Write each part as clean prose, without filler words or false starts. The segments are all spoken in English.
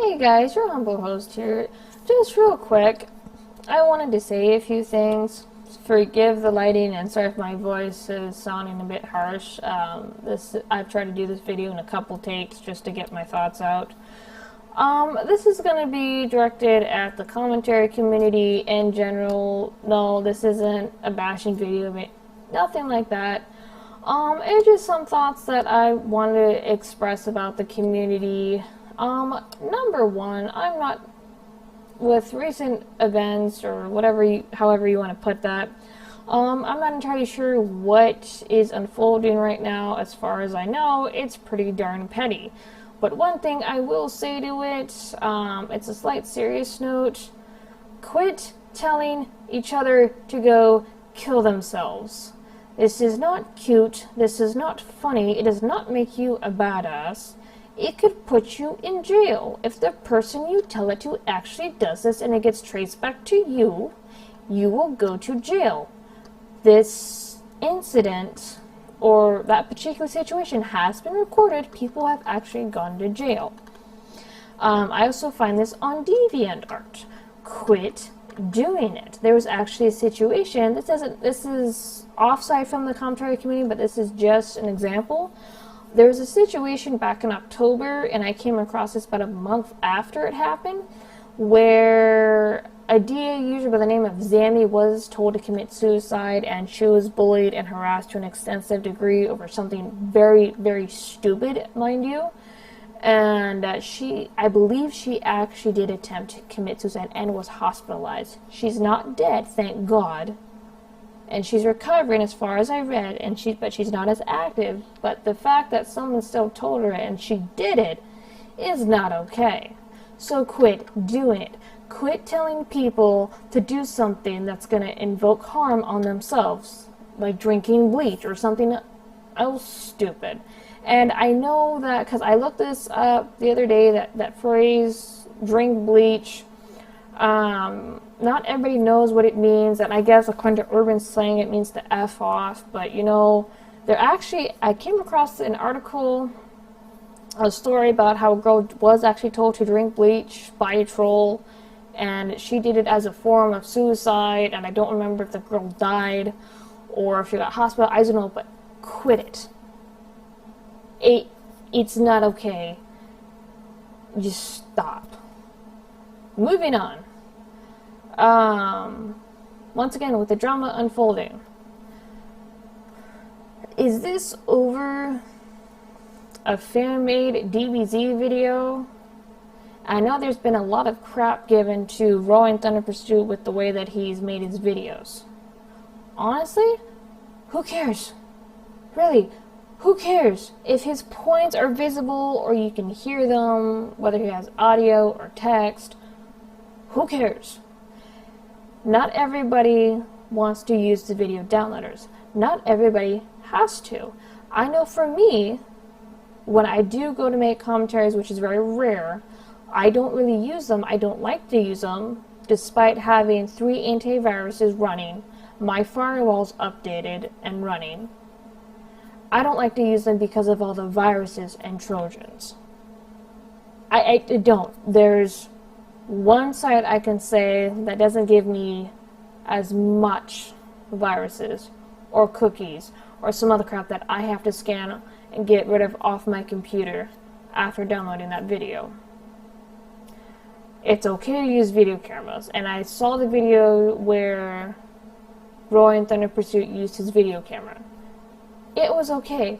Hey guys, your humble host here. Just real quick, I wanted to say a few things. Forgive the lighting and sorry if my voice is sounding a bit harsh. I've tried to do this video in a couple takes just to get my thoughts out. This is going to be directed at the commentary community in general. No, this isn't a bashing video, nothing like that. It's just some thoughts that I wanted to express about the community. Number one, I'm not, with recent events or however you want to put that, I'm not entirely sure what is unfolding right now. As far as I know, it's pretty darn petty. But one thing I will say to it, it's a slight serious note, quit telling each other to go kill themselves. This is not cute, this is not funny, it does not make you a badass. It could put you in jail. If the person you tell it to actually does this and it gets traced back to you, you will go to jail. This incident or that particular situation has been recorded. People have actually gone to jail. I also find this on DeviantArt. Quit doing it. There was actually a situation, this is offside from the commentary community, but this is just an example. There was a situation back in October, and I came across this about a month after it happened, where a DA user by the name of Zammy was told to commit suicide, and she was bullied and harassed to an extensive degree over something very, very stupid, mind you. And I believe she actually did attempt to commit suicide and was hospitalized. She's not dead, thank God. And she's recovering as far as I read, but she's not as active. But the fact that someone still told her and she did it is not okay. So quit doing it. Quit telling people to do something that's going to invoke harm on themselves, like drinking bleach or something else stupid. And I know that because I looked this up the other day, that phrase, drink bleach, not everybody knows what it means, and I guess according to urban slang it means to F off, but you know, I came across an article, a story about how a girl was actually told to drink bleach by a troll, and she did it as a form of suicide, and I don't remember if the girl died or if she got hospitalized, I don't know, but quit it. It's not okay. Just stop. Moving on. Once again, with the drama unfolding, is this over a fan-made DBZ video? I know there's been a lot of crap given to Roy and Thunder Pursuit with the way that he's made his videos. Honestly, who cares? Really, who cares? If his points are visible or you can hear them, whether he has audio or text, who cares? Not everybody wants to use the video downloaders. Not everybody has to. I know for me, when I do go to make commentaries, which is very rare, I don't really use them. I don't like to use them, despite having 3 antiviruses running, my firewall's updated and running. I don't like to use them because of all the viruses and Trojans. I don't. There's one site I can say that doesn't give me as much viruses or cookies or some other crap that I have to scan and get rid of off my computer after downloading that video. It's okay to use video cameras, and I saw the video where Roy and Thunder Pursuit used his video camera. It was okay.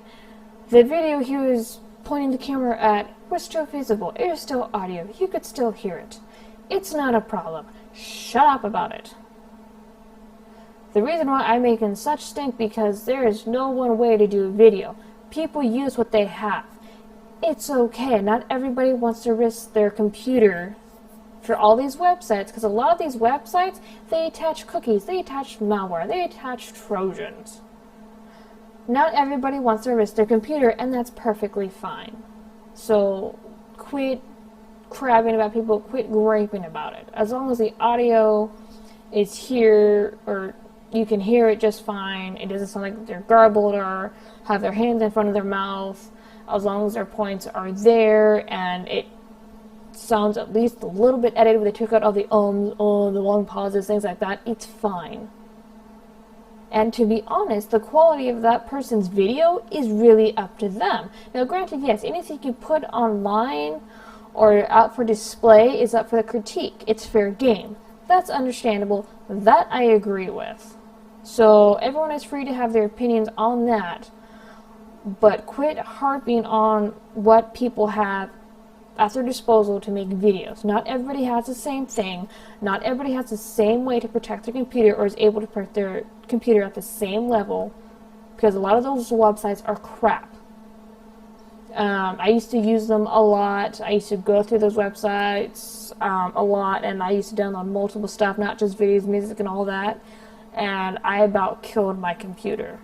The video he was pointing the camera at was still visible. It was still audio. You could still hear it. It's not a problem. Shut up about it. The reason why I'm making such stink because there is no one way to do a video. People use what they have. It's okay. Not everybody wants to risk their computer for all these websites, because a lot of these websites, they attach cookies, they attach malware, they attach Trojans. Not everybody wants to risk their computer, and that's perfectly fine. So quit crabbing about people, quit griping about it. As long as the audio is here, or you can hear it just fine, it doesn't sound like they're garbled or have their hands in front of their mouth, as long as their points are there and sounds at least a little bit edited, where they took out all the ums, the long pauses, things like that, it's fine. And to be honest, the quality of that person's video is really up to them. Now granted, yes, anything you put online or out for display is up for the critique. It's fair game. That's understandable. That I agree with. So everyone is free to have their opinions on that. But quit harping on what people have at their disposal to make videos. Not everybody has the same thing. Not everybody has the same way to protect their computer or is able to protect their computer at the same level, because a lot of those websites are crap. I used to use them a lot. I used to go through those websites a lot, and I used to download multiple stuff, not just videos, music, and all that, and I about killed my computer.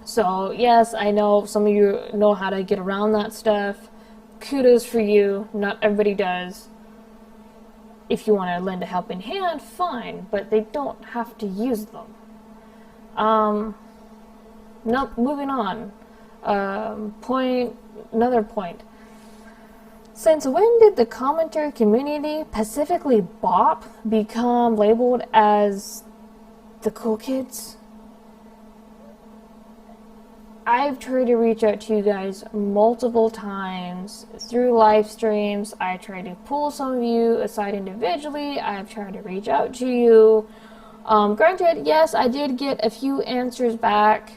So yes, I know some of you know how to get around that stuff. Kudos for you. Not everybody does. If you want to lend a helping hand, fine, but they don't have to use them. Nope, moving on. Another point. Since when did the commentary community, specifically BOP, become labeled as the cool kids? I've tried to reach out to you guys multiple times through live streams. I tried to pull some of you aside individually. I've tried to reach out to you. Granted, yes, I did get a few answers back.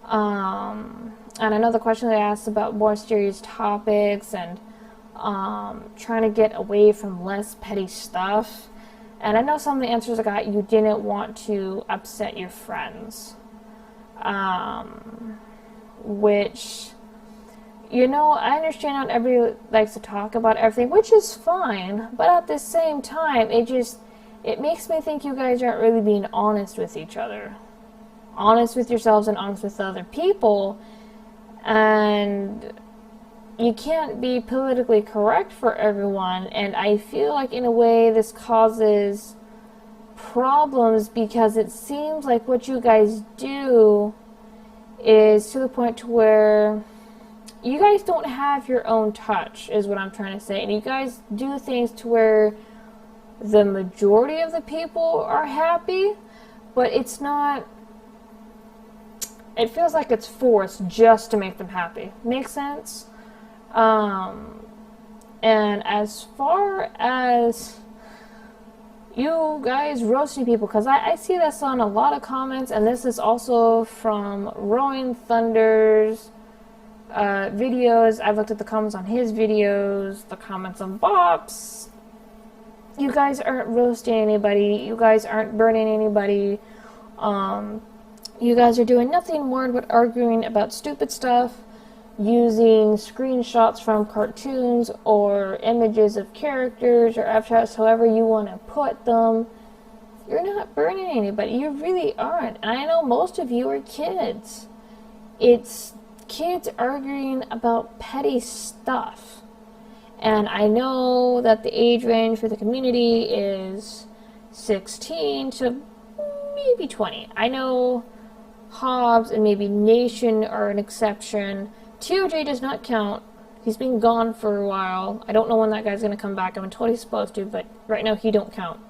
And another question they asked about more serious topics and trying to get away from less petty stuff. And I know some of the answers I got, you didn't want to upset your friends. Which, you know, I understand not everybody likes to talk about everything, which is fine, but at the same time, it makes me think you guys aren't really being honest with each other. Honest with yourselves and honest with other people, and you can't be politically correct for everyone, and I feel like in a way this causes problems because it seems like what you guys do is to the point to where you guys don't have your own touch, is what I'm trying to say. And you guys do things to where the majority of the people are happy, but it's not, it feels like it's forced just to make them happy. Make sense? And as far as you guys roasting people, because I see this on a lot of comments, and this is also from Rolling Thunder's videos. I've looked at the comments on his videos, the comments on Bop's. You guys aren't roasting anybody. You guys aren't burning anybody. You guys are doing nothing more but arguing about stupid stuff, using screenshots from cartoons or images of characters or abstracts, however you want to put them. You're not burning anybody. You really aren't. And I know most of you are kids. It's kids arguing about petty stuff. And I know that the age range for the community is 16 to maybe 20. I know Hobbs and maybe Nation are an exception. TOJ does not count. He's been gone for a while. I don't know when that guy's going to come back. I've been told he's supposed to, but right now he don't count.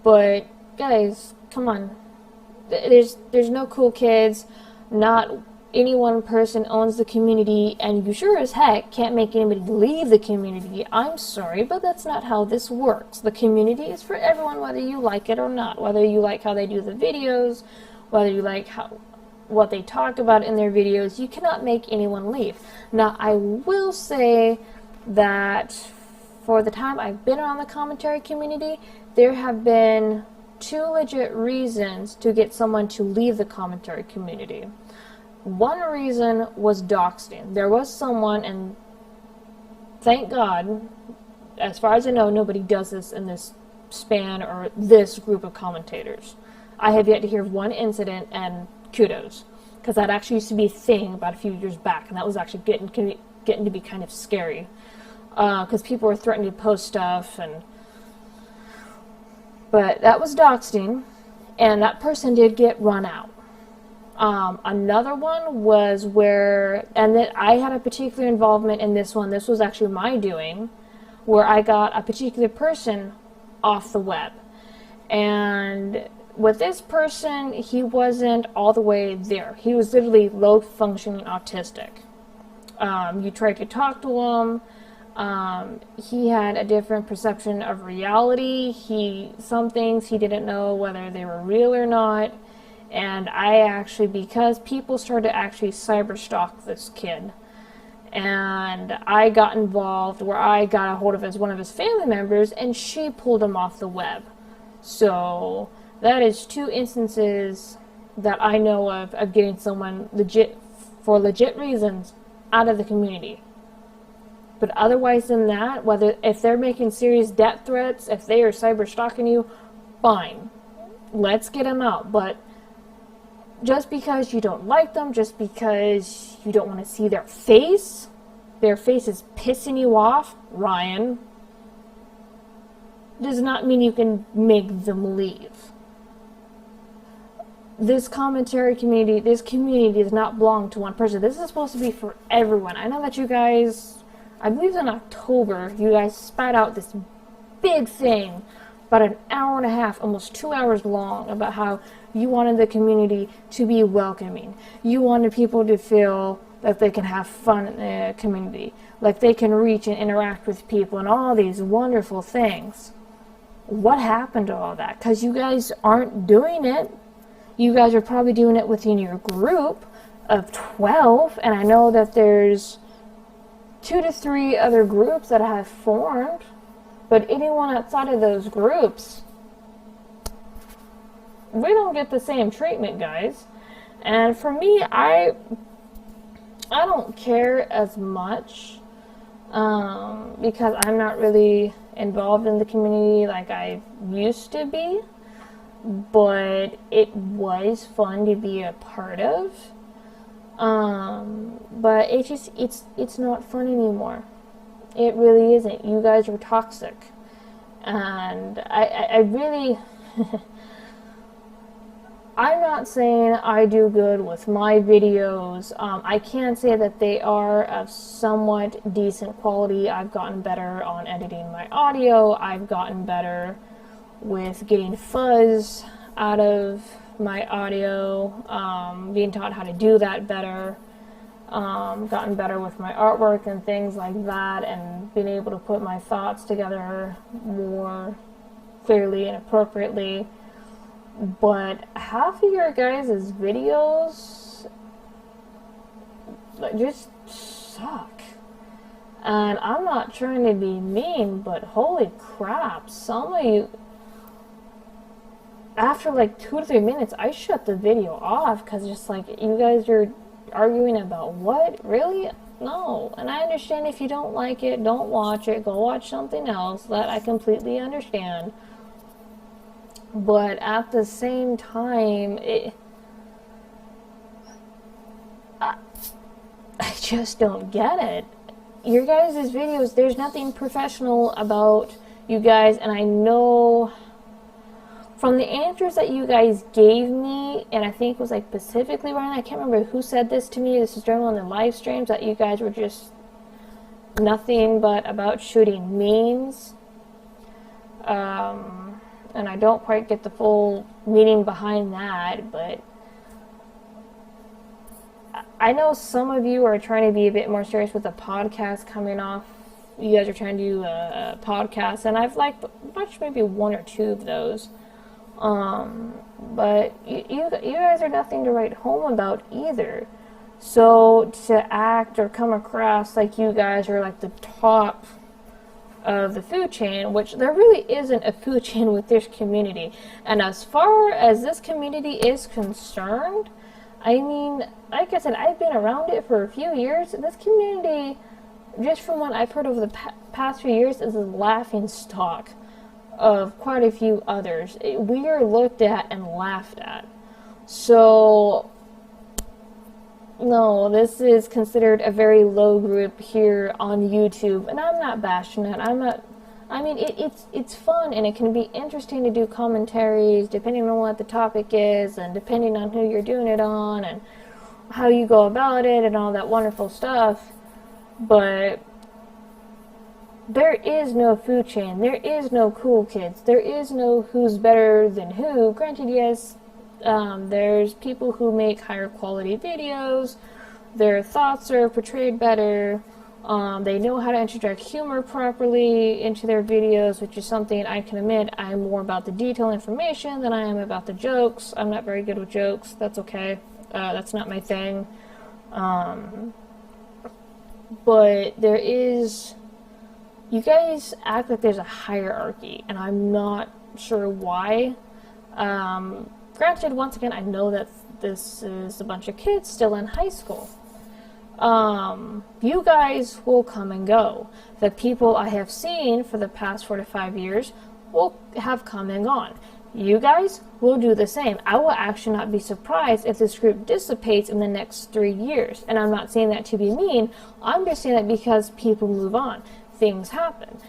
But guys, come on. There's no cool kids. Not any one person owns the community, and you sure as heck can't make anybody leave the community. I'm sorry, but that's not how this works. The community is for everyone, whether you like it or not. Whether you like how they do the videos, whether you like what they talk about in their videos, you cannot make anyone leave. Now, I will say that for the time I've been around the commentary community, there have been 2 legit reasons to get someone to leave the commentary community. One reason was doxing. There was someone, and thank God, as far as I know, nobody does this in this span or this group of commentators. I have yet to hear of one incident, and kudos, because that actually used to be a thing about a few years back, and that was actually getting to be kind of scary, because people were threatening to post stuff, but that was doxing, and that person did get run out. Another one was where, and then I had a particular involvement in this one. This was actually my doing, where I got a particular person off the web. And with this person, he wasn't all the way there. He was literally low-functioning autistic. You tried to talk to him. He had a different perception of reality. Some things he didn't know whether they were real or not. And I actually, because people started to actually cyber stalk this kid, and I got involved where I got a hold of one of his family members, and she pulled him off the web. So that is 2 instances that I know of getting someone for legit reasons out of the community. But otherwise than that, if they're making serious death threats, if they are cyber stalking you, fine, let's get them out. But just because you don't like them, just because you don't want to see their face is pissing you off, Ryan, does not mean you can make them leave. This community does not belong to one person. This is supposed to be for everyone. I know that you guys, I believe in October, you guys spat out this big thing, about an hour and a half, almost 2 hours long, about how you wanted the community to be welcoming. You wanted people to feel that they can have fun in the community, like they can reach and interact with people and all these wonderful things. What happened to all that? Because you guys aren't doing it. You guys are probably doing it within your group of 12, and I know that there's 2 to 3 other groups that have formed, but anyone outside of those groups, we don't get the same treatment, guys. And for me, I don't care as much because I'm not really involved in the community like I used to be, but it was fun to be a part of. But it's not fun anymore. It really isn't. You guys are toxic, and I really I'm not saying I do good with my videos. I can say that they are of somewhat decent quality. I've gotten better on editing my audio. I've gotten better with getting fuzz out of my audio, being taught how to do that better, gotten better with my artwork and things like that, and being able to put my thoughts together more clearly and appropriately. But half of your guys' videos just suck. And I'm not trying to be mean, but holy crap, some of you, after like 2 to 3 minutes, I shut the video off because just like, you guys are arguing about what? Really? No. And I understand if you don't like it, don't watch it, go watch something else. That I completely understand. But at the same time, I just don't get it. Your guys' videos, there's nothing professional about you guys, and I know from the answers that you guys gave me, and I think it was like specifically Ryan, I can't remember who said this to me, this is during one of the live streams, that you guys were just nothing but about shooting memes. And I don't quite get the full meaning behind that, but I know some of you are trying to be a bit more serious with the podcast coming off. You guys are trying to do a podcast, and I've watched maybe 1 or 2 of those. But you guys are nothing to write home about either. So to act or come across like you guys are like the top of the food chain, which there really isn't a food chain with this community. And as far as this community is concerned, I mean, like I said, I've been around it for a few years. This community, just from what I've heard over the past few years, is a laughing stock of quite a few others. We are looked at and laughed at. So no, this is considered a very low group here on YouTube, and I'm not bashing it. I'm not I mean, it's fun, and it can be interesting to do commentaries depending on what the topic is, and depending on who you're doing it on, and how you go about it, and all that wonderful stuff. But there is no food chain. There is no cool kids. There is no who's better than who. Granted, yes, there's people who make higher quality videos. Their thoughts are portrayed better. They know how to interject humor properly into their videos, which is something I can admit I'm more about the detailed information than I am about the jokes. I'm not very good with jokes. That's okay. That's not my thing. But there is... You guys act like there's a hierarchy, and I'm not sure why. Granted, once again, I know that this is a bunch of kids still in high school. You guys will come and go. The people I have seen for the past 4 to 5 years will have come and gone. You guys will do the same. I will actually not be surprised if this group dissipates in the next 3 years. And I'm not saying that to be mean. I'm just saying that because people move on. Things happen.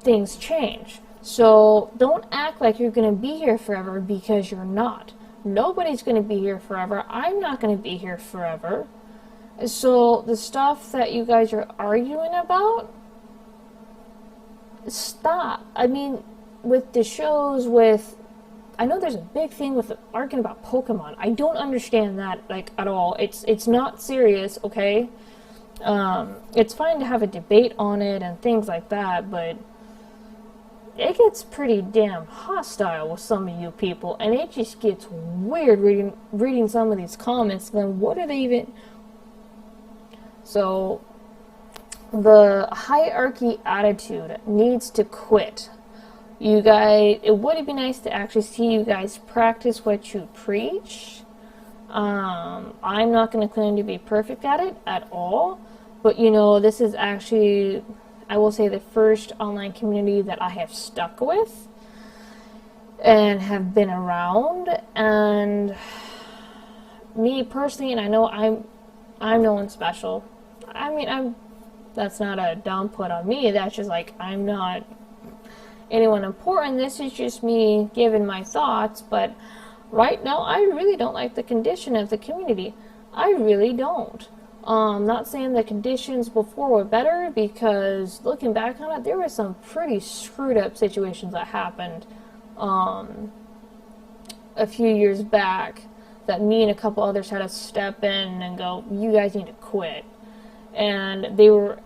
Things change. So don't act like you're going to be here forever, because you're not. Nobody's going to be here forever. I'm not going to be here forever. So the stuff that you guys are arguing about, stop. I mean, with the shows, I know there's a big thing with arguing about Pokemon. I don't understand that, like, at all. It's not serious, okay? It's fine to have a debate on it and things like that, but it gets pretty damn hostile with some of you people, and it just gets weird reading some of these comments. Then what are they even... So, the hierarchy attitude needs to quit. You guys, it would be nice to actually see you guys practice what you preach. I'm not going to claim to be perfect at it at all, but you know, this is actually, I will say, the first online community that I have stuck with and have been around. And me personally, and I know I'm no one special. I mean, that's not a down put on me. That's just like, I'm not anyone important. This is just me giving my thoughts. But right now, I really don't like the condition of the community. I really don't. Not saying the conditions before were better, because looking back on it, there were some pretty screwed up situations that happened a few years back that me and a couple others had to step in and go, you guys need to quit. And they were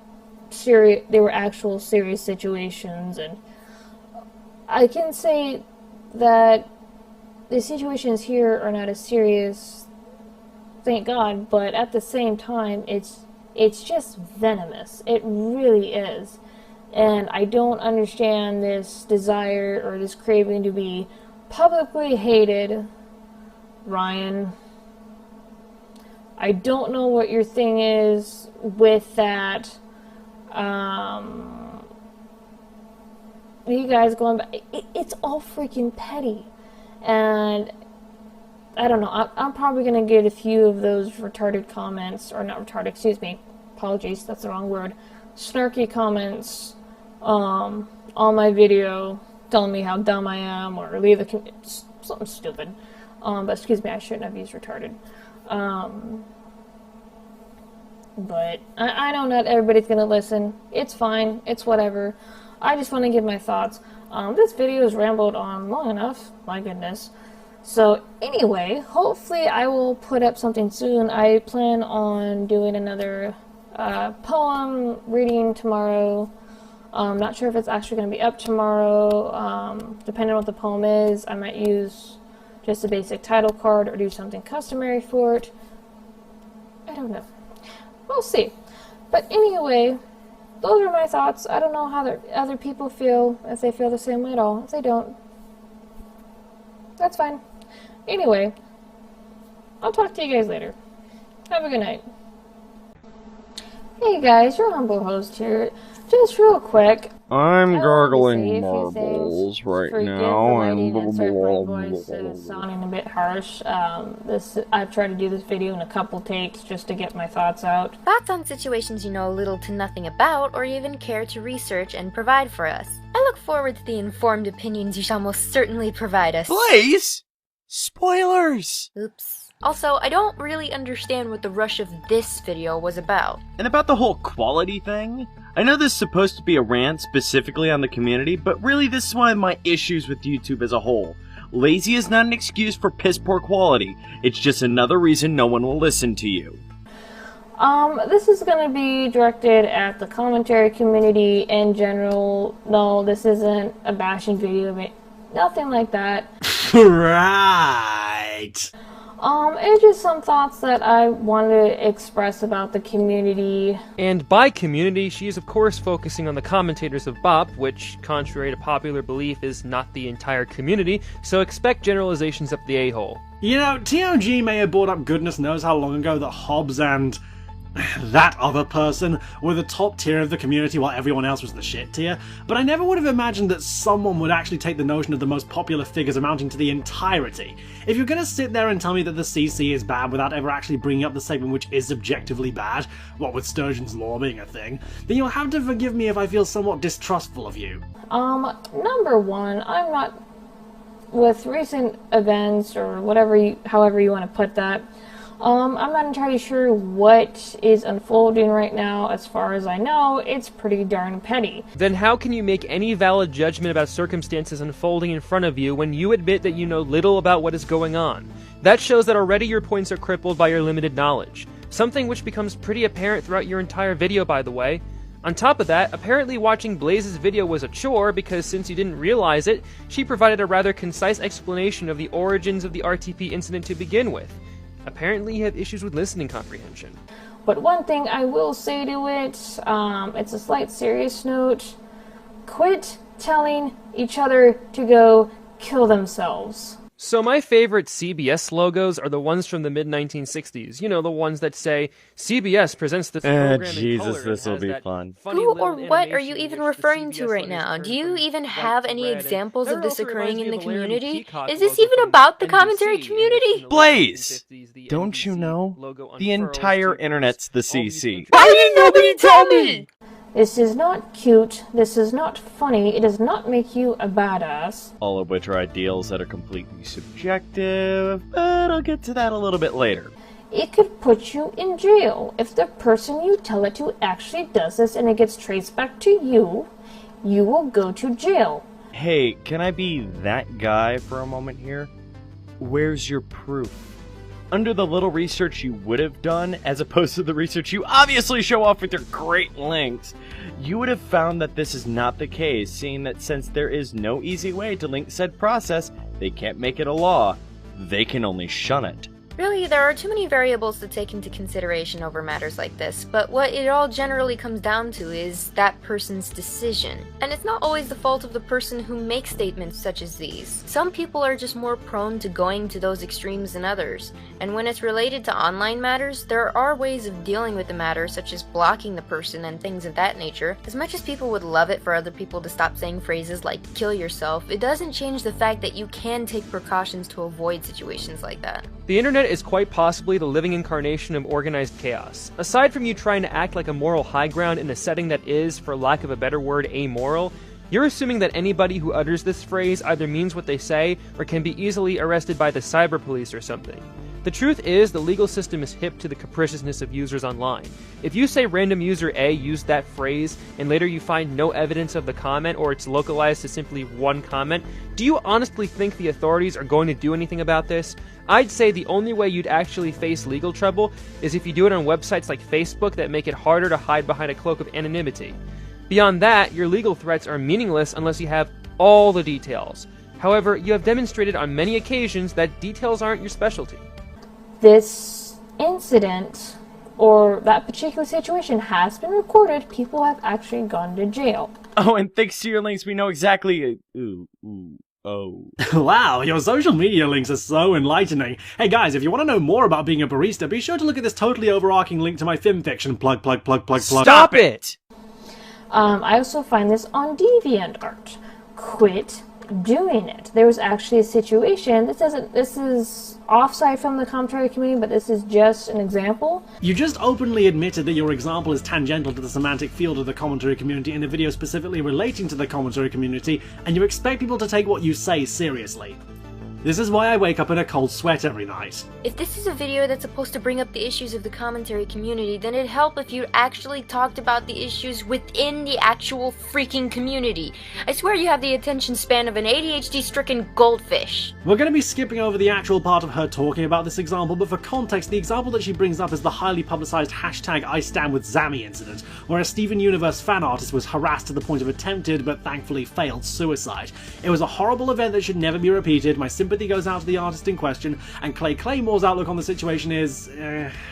serious. They were actual serious situations, and I can say that the situations here are not as serious, thank God, but at the same time, it's just venomous. It really is. And I don't understand this desire or this craving to be publicly hated. Ryan, I don't know what your thing is with that. You guys going back, it's all freaking petty. And I don't know, I'm probably going to get a few of those retarded comments, or not retarded, excuse me, apologies, that's the wrong word, snarky comments on my video telling me how dumb I am, or leave something stupid. But excuse me, I shouldn't have used retarded. But I know not everybody's going to listen. It's fine. It's whatever. I just want to give my thoughts. This video has rambled on long enough. My goodness. So anyway, hopefully I will put up something soon. I plan on doing another poem reading tomorrow. I'm not sure if it's actually going to be up tomorrow. Depending on what the poem is, I might use just a basic title card or do something customary for it. I don't know. We'll see. But anyway, those are my thoughts. I don't know how other people feel, if they feel the same way at all. If they don't, that's fine. Anyway, I'll talk to you guys later. Have a good night. Hey guys, your humble host here. Just real quick, I'm gargling marbles right now, and blah, sorry blah, if my voice is sounding a bit harsh. I've tried to do this video in a couple takes just to get my thoughts out. Thoughts on situations you know little to nothing about, or even care to research and provide for us. I look forward to the informed opinions you shall most certainly provide us. Blaze? Spoilers! Oops. Also, I don't really understand what the rush of this video was about. And about the whole quality thing? I know this is supposed to be a rant specifically on the community, but really this is one of my issues with YouTube as a whole. Lazy is not an excuse for piss poor quality. It's just another reason no one will listen to you. This is going to be directed at the commentary community in general. No, this isn't a bashing video, nothing like that. Right. It's just some thoughts that I wanted to express about the community. And by community, she is of course focusing on the commentators of BOP, which, contrary to popular belief, is not the entire community, so expect generalizations up the a-hole. You know, TOG may have brought up goodness knows how long ago that Hobbs and that other person were the top tier of the community while everyone else was the shit tier, but I never would have imagined that someone would actually take the notion of the most popular figures amounting to the entirety. If you're gonna sit there and tell me that the CC is bad without ever actually bringing up the segment which is objectively bad, what with Sturgeon's Law being a thing, then you'll have to forgive me if I feel somewhat distrustful of you. Number one, I'm not, with recent events or however you want to put that, I'm not entirely sure what is unfolding right now. As far as I know, it's pretty darn petty. Then how can you make any valid judgment about circumstances unfolding in front of you when you admit that you know little about what is going on? That shows that already your points are crippled by your limited knowledge. Something which becomes pretty apparent throughout your entire video, by the way. On top of that, apparently watching Blaze's video was a chore because since you didn't realize it, she provided a rather concise explanation of the origins of the RTP incident to begin with. Apparently you have issues with listening comprehension. But one thing I will say to it, it's a slight serious note. Quit telling each other to go kill themselves. So my favorite CBS logos are the ones from the mid-1960s. You know, the ones that say, CBS presents this program in Jesus, color. this will be fun. Who or what are you even referring to right now? Do you even have any examples of this occurring in the community? Is this even about the commentary community? Blaze! Don't you know? The entire internet's the CC. Why didn't nobody tell me? This is not cute, this is not funny, it does not make you a badass. All of which are ideals that are completely subjective, but I'll get to that a little bit later. It could put you in jail. If the person you tell it to actually does this and it gets traced back to you, you will go to jail. Hey, can I be that guy for a moment here? Where's your proof? Under the little research you would have done, as opposed to the research you obviously show off with your great links, you would have found that this is not the case, seeing that since there is no easy way to link said process, they can't make it a law. They can only shun it. Really, there are too many variables to take into consideration over matters like this, but what it all generally comes down to is that person's decision. And it's not always the fault of the person who makes statements such as these. Some people are just more prone to going to those extremes than others, and when it's related to online matters, there are ways of dealing with the matter, such as blocking the person and things of that nature. As much as people would love it for other people to stop saying phrases like kill yourself, it doesn't change the fact that you can take precautions to avoid situations like that. The internet is quite possibly the living incarnation of organized chaos. Aside from you trying to act like a moral high ground in a setting that is, for lack of a better word, amoral, you're assuming that anybody who utters this phrase either means what they say or can be easily arrested by the cyber police or something. The truth is, the legal system is hip to the capriciousness of users online. If you say random user A used that phrase, and later you find no evidence of the comment or it's localized to simply one comment, do you honestly think the authorities are going to do anything about this? I'd say the only way you'd actually face legal trouble is if you do it on websites like Facebook that make it harder to hide behind a cloak of anonymity. Beyond that, your legal threats are meaningless unless you have all the details. However, you have demonstrated on many occasions that details aren't your specialty. This incident, or that particular situation, has been recorded. People have actually gone to jail. Oh, and thanks to your links, we know exactly... Wow, your social media links are so enlightening. Hey guys, if you want to know more about being a barista, be sure to look at this totally overarching link to my FimFiction. Plug. Stop it! I also find this on DeviantArt. Quit doing it. There was actually a situation. This is offside from the commentary community, but this is just an example. You just openly admitted that your example is tangential to the semantic field of the commentary community in a video specifically relating to the commentary community, and you expect people to take what you say seriously. This is why I wake up in a cold sweat every night. If this is a video that's supposed to bring up the issues of the commentary community, then it'd help if you actually talked about the issues within the actual freaking community. I swear you have the attention span of an ADHD-stricken goldfish. We're going to be skipping over the actual part of her talking about this example, but for context, the example that she brings up is the highly publicised #IStandWithZammy incident, where a Steven Universe fan artist was harassed to the point of attempted, but thankfully failed, suicide. It was a horrible event that should never be repeated. My sympathy goes out to the artist in question, and Clay Claymore's outlook on the situation is,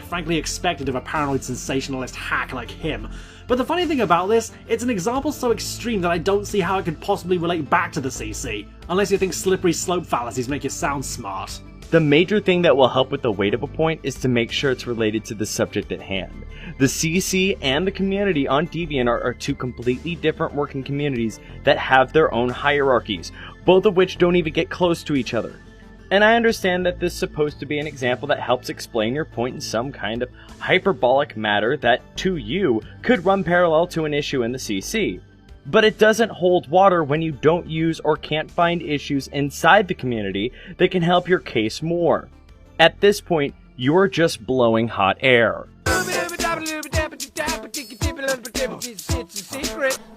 frankly expected of a paranoid sensationalist hack like him. But the funny thing about this, it's an example so extreme that I don't see how it could possibly relate back to the CC, unless you think slippery slope fallacies make you sound smart. The major thing that will help with the weight of a point is to make sure it's related to the subject at hand. The CC and the community on Deviant are two completely different working communities that have their own hierarchies, both of which don't even get close to each other. And I understand that this is supposed to be an example that helps explain your point in some kind of hyperbolic matter that, to you, could run parallel to an issue in the CC. But it doesn't hold water when you don't use or can't find issues inside the community that can help your case more. At this point, you're just blowing hot air.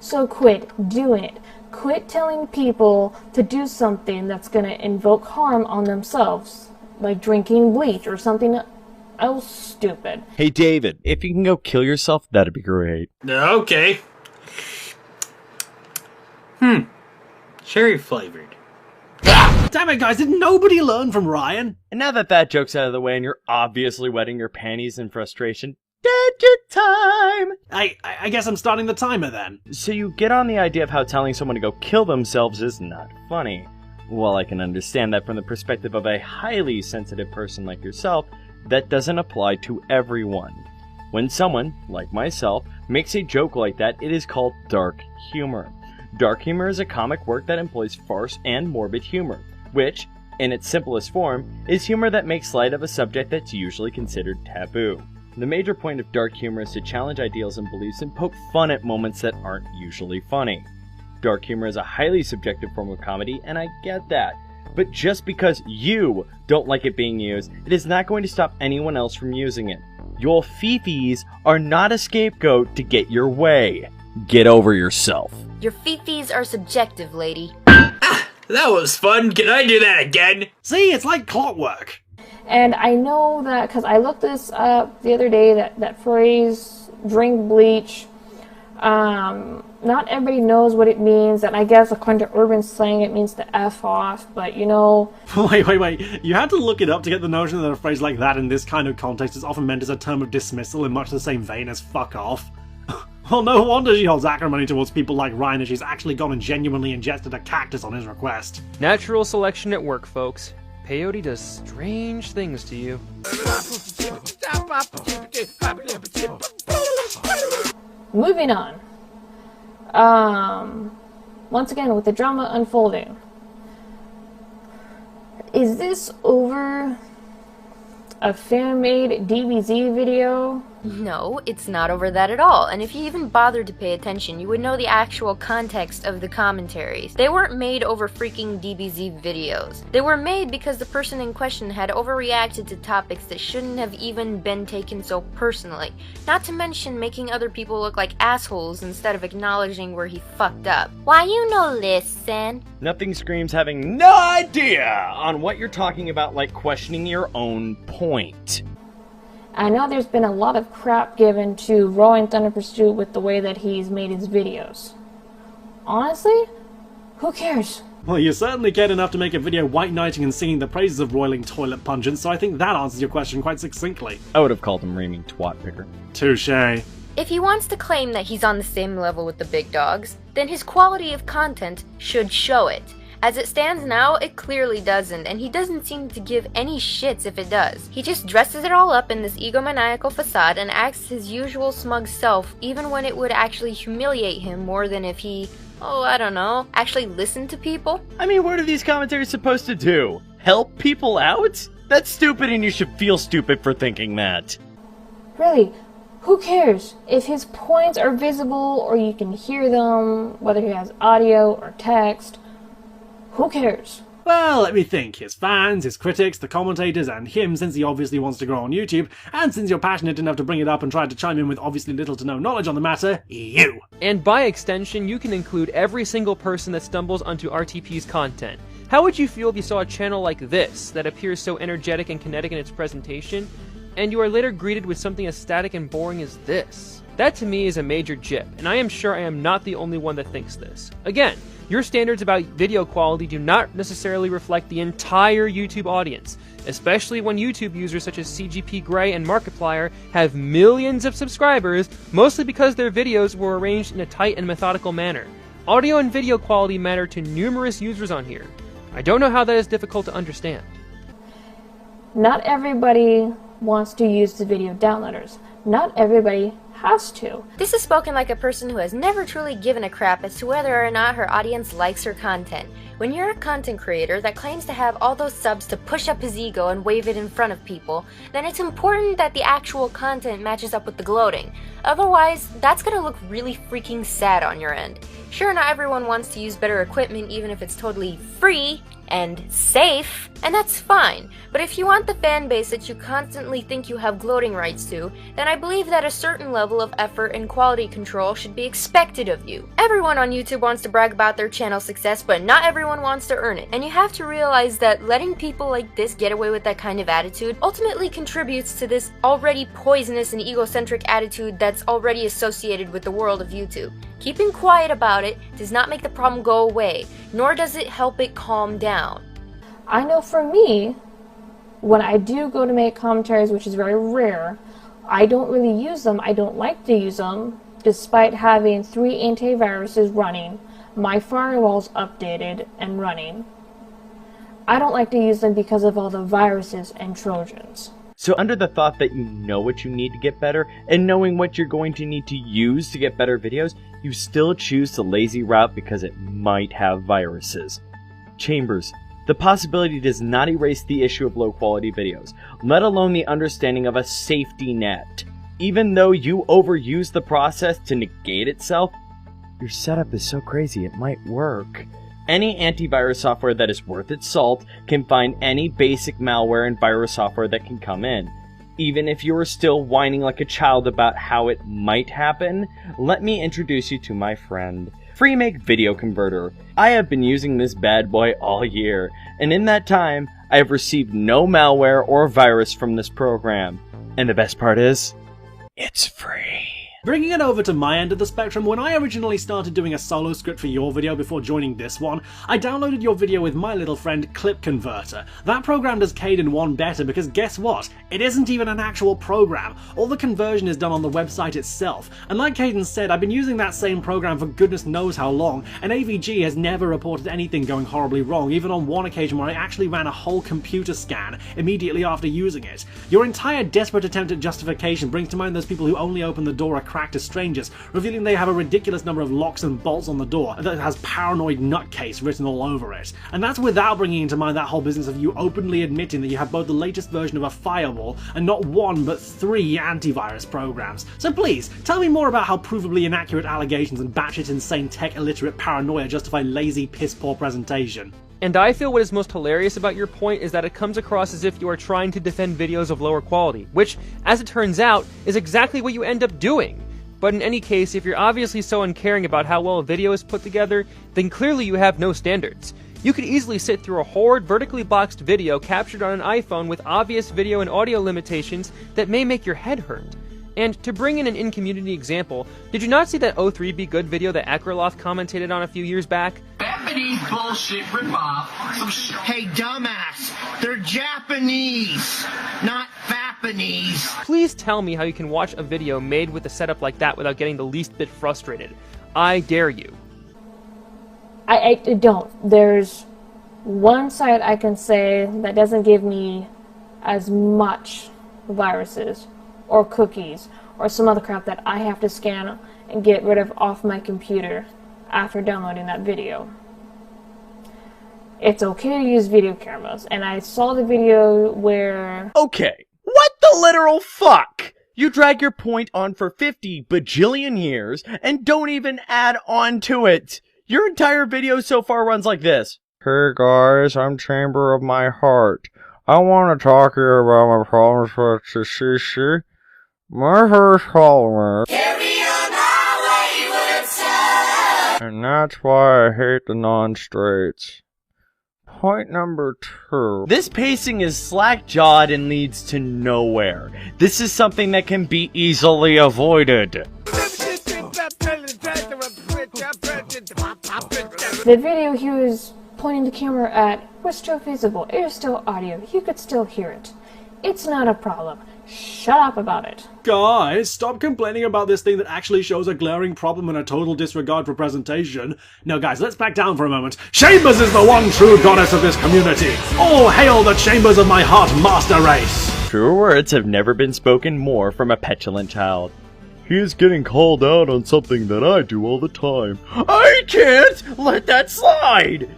So quit doing it. Quit telling people to do something that's going to invoke harm on themselves, like drinking bleach or something else stupid. Hey David, if you can go kill yourself, that'd be great. Okay. Cherry flavored. Damn it guys, did nobody learn from Ryan? And now that that joke's out of the way and you're obviously wetting your panties in frustration, gadget time! I guess I'm starting the timer then. So you get on the idea of how telling someone to go kill themselves is not funny. Well, I can understand that from the perspective of a highly sensitive person like yourself, that doesn't apply to everyone. When someone, like myself, makes a joke like that, it is called dark humor. Dark humor is a comic work that employs farce and morbid humor, which, in its simplest form, is humor that makes light of a subject that's usually considered taboo. The major point of dark humor is to challenge ideals and beliefs and poke fun at moments that aren't usually funny. Dark humor is a highly subjective form of comedy, and I get that. But just because you don't like it being used, it is not going to stop anyone else from using it. Your fifis are not a scapegoat to get your way. Get over yourself. Your fifis are subjective, lady. That was fun. Can I do that again? See, it's like clockwork. And I know that because I looked this up the other day, that phrase, drink bleach, not everybody knows what it means, and I guess according to urban slang it means to F off, but you know... Wait, you had to look it up to get the notion that a phrase like that in this kind of context is often meant as a term of dismissal in much the same vein as fuck off. Well, no wonder she holds acrimony towards people like Ryan if she's actually gone and genuinely ingested a cactus on his request. Natural selection at work, folks. Peyote does strange things to you. Moving on. Once again, with the drama unfolding. Is this over a fan-made DBZ video? No, it's not over that at all, and if you even bothered to pay attention, you would know the actual context of the commentaries. They weren't made over freaking DBZ videos. They were made because the person in question had overreacted to topics that shouldn't have even been taken so personally, not to mention making other people look like assholes instead of acknowledging where he fucked up. Why you no listen? Nothing screams having no idea on what you're talking about like questioning your own point. I know there's been a lot of crap given to Rowan Thunder Pursuit with the way that he's made his videos. Honestly, who cares? Well, you certainly cared enough to make a video white knighting and singing the praises of roiling toilet pungent, so I think that answers your question quite succinctly. I would have called him reaming twat picker. Touché. If he wants to claim that he's on the same level with the big dogs, then his quality of content should show it. As it stands now, it clearly doesn't, and he doesn't seem to give any shits if it does. He just dresses it all up in this egomaniacal facade and acts his usual smug self, even when it would actually humiliate him more than if he Oh, I don't know, actually listen to people? I mean, what are these commentaries supposed to do? Help people out? That's stupid, and you should feel stupid for thinking that. Really, who cares if his points are visible or you can hear them, whether he has audio or text? Who cares? Well, let me think. His fans, his critics, the commentators, and him, since he obviously wants to grow on YouTube, and since you're passionate enough to bring it up and try to chime in with obviously little to no knowledge on the matter, you! And by extension, you can include every single person that stumbles onto RTP's content. How would you feel if you saw a channel like this, that appears so energetic and kinetic in its presentation, and you are later greeted with something as static and boring as this? That to me is a major jip, and I am sure I am not the only one that thinks this. Again, your standards about video quality do not necessarily reflect the entire YouTube audience, especially when YouTube users such as CGP Grey and Markiplier have millions of subscribers, mostly because their videos were arranged in a tight and methodical manner. Audio and video quality matter to numerous users on here. I don't know how that is difficult to understand. Not everybody wants to use the video downloaders. Not everybody has to. This is spoken like a person who has never truly given a crap as to whether or not her audience likes her content. When you're a content creator that claims to have all those subs to push up his ego and wave it in front of people, then it's important that the actual content matches up with the gloating. Otherwise, that's gonna look really freaking sad on your end. Sure, not everyone wants to use better equipment even if it's totally free and safe, and that's fine. But if you want the fan base that you constantly think you have gloating rights to, then I believe that a certain level of effort and quality control should be expected of you. Everyone on YouTube wants to brag about their channel success, but not everyone wants to earn it. And you have to realize that letting people like this get away with that kind of attitude ultimately contributes to this already poisonous and egocentric attitude that's already associated with the world of YouTube. Keeping quiet about it does not make the problem go away, nor does it help it calm down. I know for me, when I do go to make commentaries, which is very rare, I don't really use them. I don't like to use them, despite having 3 antiviruses running, my firewall's updated and running. I don't like to use them because of all the viruses and Trojans. So under the thought that you know what you need to get better, and knowing what you're going to need to use to get better videos, you still choose the lazy route because it might have viruses. Chambers, the possibility does not erase the issue of low quality videos, let alone the understanding of a safety net. Even though you overuse the process to negate itself, your setup is so crazy it might work. Any antivirus software that is worth its salt can find any basic malware and virus software that can come in. Even if you are still whining like a child about how it might happen, let me introduce you to my friend, FreeMake Video Converter. I have been using this bad boy all year, and in that time, I have received no malware or virus from this program. And the best part is, it's free. Bringing it over to my end of the spectrum, when I originally started doing a solo script for your video before joining this one, I downloaded your video with my little friend Clip Converter. That program does Kayden 1 better because guess what? It isn't even an actual program. All the conversion is done on the website itself. And like Kayden said, I've been using that same program for goodness knows how long, and AVG has never reported anything going horribly wrong, even on one occasion where I actually ran a whole computer scan immediately after using it. Your entire desperate attempt at justification brings to mind those people who only open the door a crack to strangers, revealing they have a ridiculous number of locks and bolts on the door that has paranoid nutcase written all over it. And that's without bringing into mind that whole business of you openly admitting that you have both the latest version of a firewall and not 1 but 3 antivirus programs. So please, tell me more about how provably inaccurate allegations and batshit insane tech illiterate paranoia justify lazy piss poor presentation. And I feel what is most hilarious about your point is that it comes across as if you are trying to defend videos of lower quality, which, as it turns out, is exactly what you end up doing. But in any case, if you're obviously so uncaring about how well a video is put together, then clearly you have no standards. You could easily sit through a horrid vertically boxed video captured on an iPhone with obvious video and audio limitations that may make your head hurt. And to bring in an in-community example, did you not see that O3 Be Good video that Akraloth commentated on a few years back? Japanese bullshit ripoff. Hey, dumbass, they're Japanese, not Fapanese. Please tell me how you can watch a video made with a setup like that without getting the least bit frustrated. I dare you. I don't. There's one site I can say that doesn't give me as much viruses or cookies or some other crap that I have to scan and get rid of off my computer. after downloading that video. It's okay to use video cameras, and I saw the video where... Okay, what the literal fuck? You drag your point on for 50 bajillion years and don't even add on to it. Your entire video so far runs like this. Hey guys, I'm Chamber of My Heart. I want to talk to you about my problems with the CC. My first problem is... Carry on my wayward son. And that's why I hate the non-straights. Point number 2. This pacing is slack-jawed and leads to nowhere. This is something that can be easily avoided. The video he was pointing the camera at was still visible. It was still audio. You could still hear it. It's not a problem. Shut up about it. Guys, stop complaining about this thing that actually shows a glaring problem and a total disregard for presentation. Now guys, let's back down for a moment. Chambers is the one true goddess of this community. All hail the Chambers of My Heart master race. True words have never been spoken more from a petulant child. He is getting called out on something that I do all the time. I can't let that slide!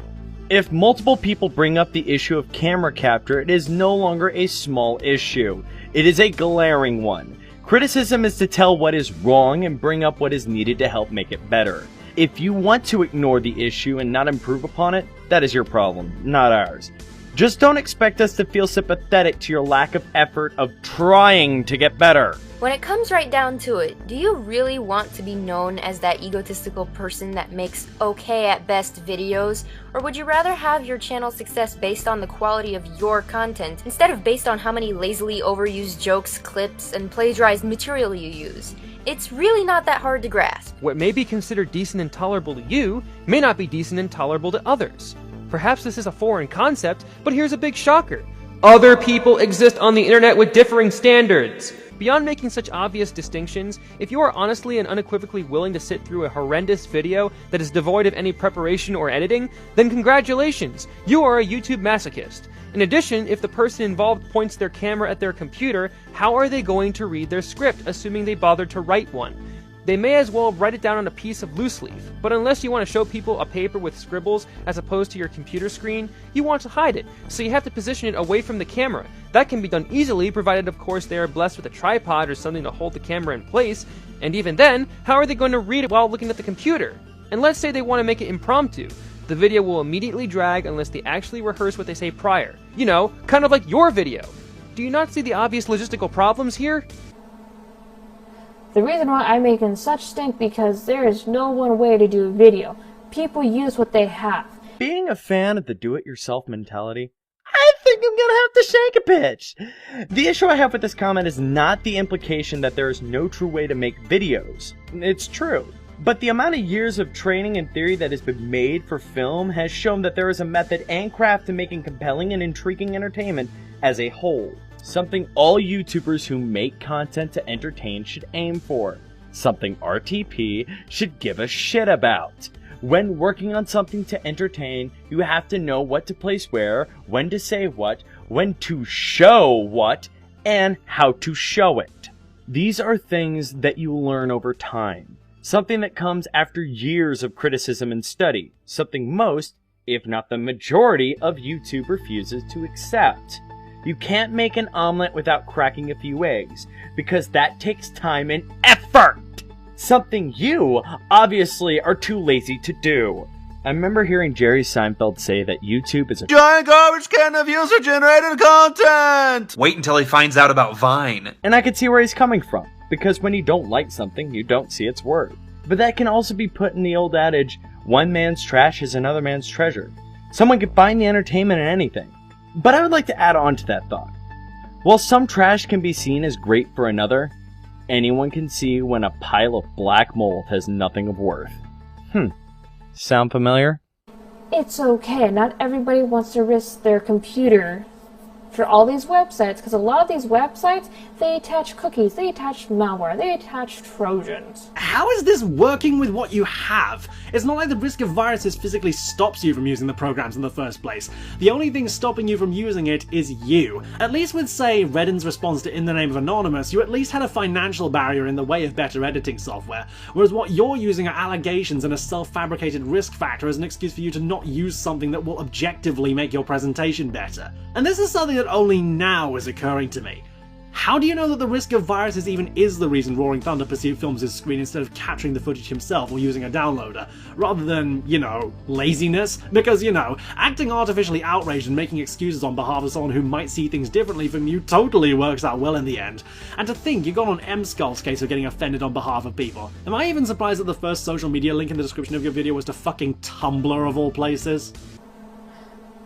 If multiple people bring up the issue of camera capture, it is no longer a small issue. It is a glaring one. Criticism is to tell what is wrong and bring up what is needed to help make it better. If you want to ignore the issue and not improve upon it, that is your problem, not ours. Just don't expect us to feel sympathetic to your lack of effort of trying to get better. When it comes right down to it, do you really want to be known as that egotistical person that makes okay at best videos? Or would you rather have your channel's success based on the quality of your content, instead of based on how many lazily overused jokes, clips, and plagiarized material you use? It's really not that hard to grasp. What may be considered decent and tolerable to you may not be decent and tolerable to others. Perhaps this is a foreign concept, but here's a big shocker. Other people exist on the internet with differing standards. Beyond making such obvious distinctions, if you are honestly and unequivocally willing to sit through a horrendous video that is devoid of any preparation or editing, then congratulations, you are a YouTube masochist. In addition, if the person involved points their camera at their computer, how are they going to read their script, assuming they bothered to write one? They may as well write it down on a piece of loose leaf, but unless you want to show people a paper with scribbles as opposed to your computer screen, you want to hide it, so you have to position it away from the camera. That can be done easily, provided of course they are blessed with a tripod or something to hold the camera in place, and even then, how are they going to read it while looking at the computer? And let's say they want to make it impromptu. The video will immediately drag unless they actually rehearse what they say prior. You know, kind of like your video. Do you not see the obvious logistical problems here? The reason why I'm making such stink because there is no one way to do a video. People use what they have. Being a fan of the do-it-yourself mentality, I think I'm gonna have to shake a pitch. The issue I have with this comment is not the implication that there is no true way to make videos. It's true. But the amount of years of training and theory that has been made for film has shown that there is a method and craft to making compelling and intriguing entertainment as a whole. Something all YouTubers who make content to entertain should aim for. Something RTP should give a shit about. When working on something to entertain, you have to know what to place where, when to say what, when to show what, and how to show it. These are things that you learn over time. Something that comes after years of criticism and study. Something most, if not the majority, of YouTube refuses to accept. You can't make an omelet without cracking a few eggs, because that takes time and effort! Something you, obviously, are too lazy to do. I remember hearing Jerry Seinfeld say that YouTube is a giant garbage can of user-generated content! Wait until he finds out about Vine. And I could see where he's coming from, because when you don't like something, you don't see its worth. But that can also be put in the old adage, one man's trash is another man's treasure. Someone can find the entertainment in anything. But I would like to add on to that thought. While some trash can be seen as great for another, anyone can see when a pile of black mold has nothing of worth. Sound familiar? It's okay. Not everybody wants to risk their computer for all these websites, because a lot of these websites, they attach cookies, they attach malware, they attach Trojans. How is this working with what you have? It's not like the risk of viruses physically stops you from using the programs in the first place. The only thing stopping you from using it is you. At least with, say, Reddin's response to In the Name of Anonymous, you at least had a financial barrier in the way of better editing software, whereas what you're using are allegations and a self-fabricated risk factor as an excuse for you to not use something that will objectively make your presentation better. And this is something that only now is occurring to me. How do you know that the risk of viruses even is the reason Roaring Thunder Pursuit films his screen instead of capturing the footage himself or using a downloader, rather than, laziness? Because, acting artificially outraged and making excuses on behalf of someone who might see things differently from you totally works out well in the end. And to think you got on M-Skull's case of getting offended on behalf of people. Am I even surprised that the first social media link in the description of your video was to fucking Tumblr of all places?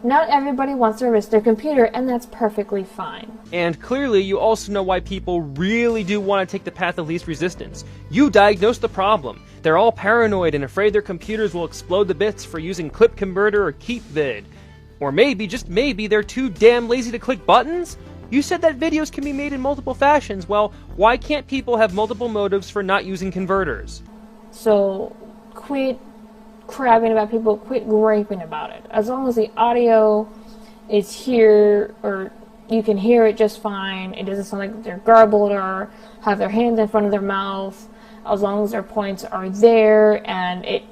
Not everybody wants to risk their computer, and that's perfectly fine. And clearly, you also know why people really do want to take the path of least resistance. You diagnosed the problem. They're all paranoid and afraid their computers will explode to bits for using Clip Converter or KeepVid. Or maybe, just maybe, they're too damn lazy to click buttons? You said that videos can be made in multiple fashions. Well, why can't people have multiple motives for not using converters? So, quit crabbing about people, quit griping about it. As long as the audio is here, or you can hear it just fine, it doesn't sound like they're garbled or have their hands in front of their mouth, as long as their points are there and it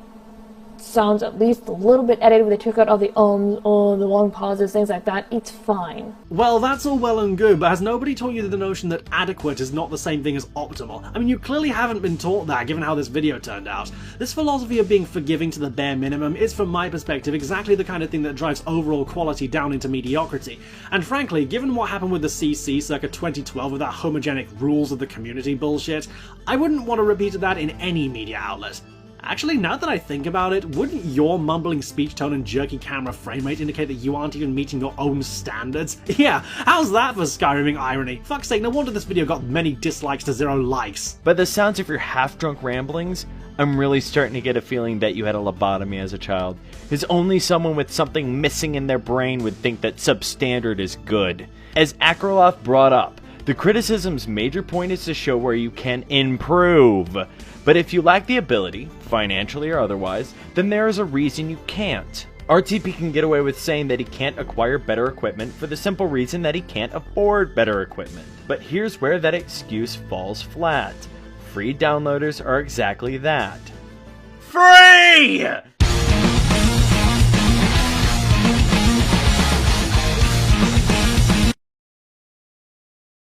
sounds at least a little bit edited where they took out all the the long pauses, things like that, it's fine. Well, that's all well and good, but has nobody taught you the notion that adequate is not the same thing as optimal? I mean, you clearly haven't been taught that, given how this video turned out. This philosophy of being forgiving to the bare minimum is, from my perspective, exactly the kind of thing that drives overall quality down into mediocrity. And frankly, given what happened with the CC circa 2012 with that homogenic rules of the community bullshit, I wouldn't want to repeat that in any media outlet. Actually, now that I think about it, wouldn't your mumbling speech tone and jerky camera frame rate indicate that you aren't even meeting your own standards? Yeah, how's that for Skyriming irony? Fuck's sake, no wonder this video got many dislikes to 0 likes. By the sounds of your half-drunk ramblings, I'm really starting to get a feeling that you had a lobotomy as a child. Because only someone with something missing in their brain would think that substandard is good. As Akroloff brought up, the criticism's major point is to show where you can improve. But if you lack the ability, financially or otherwise, then there is a reason you can't. RTP can get away with saying that he can't acquire better equipment for the simple reason that he can't afford better equipment. But here's where that excuse falls flat. Free downloaders are exactly that. Free!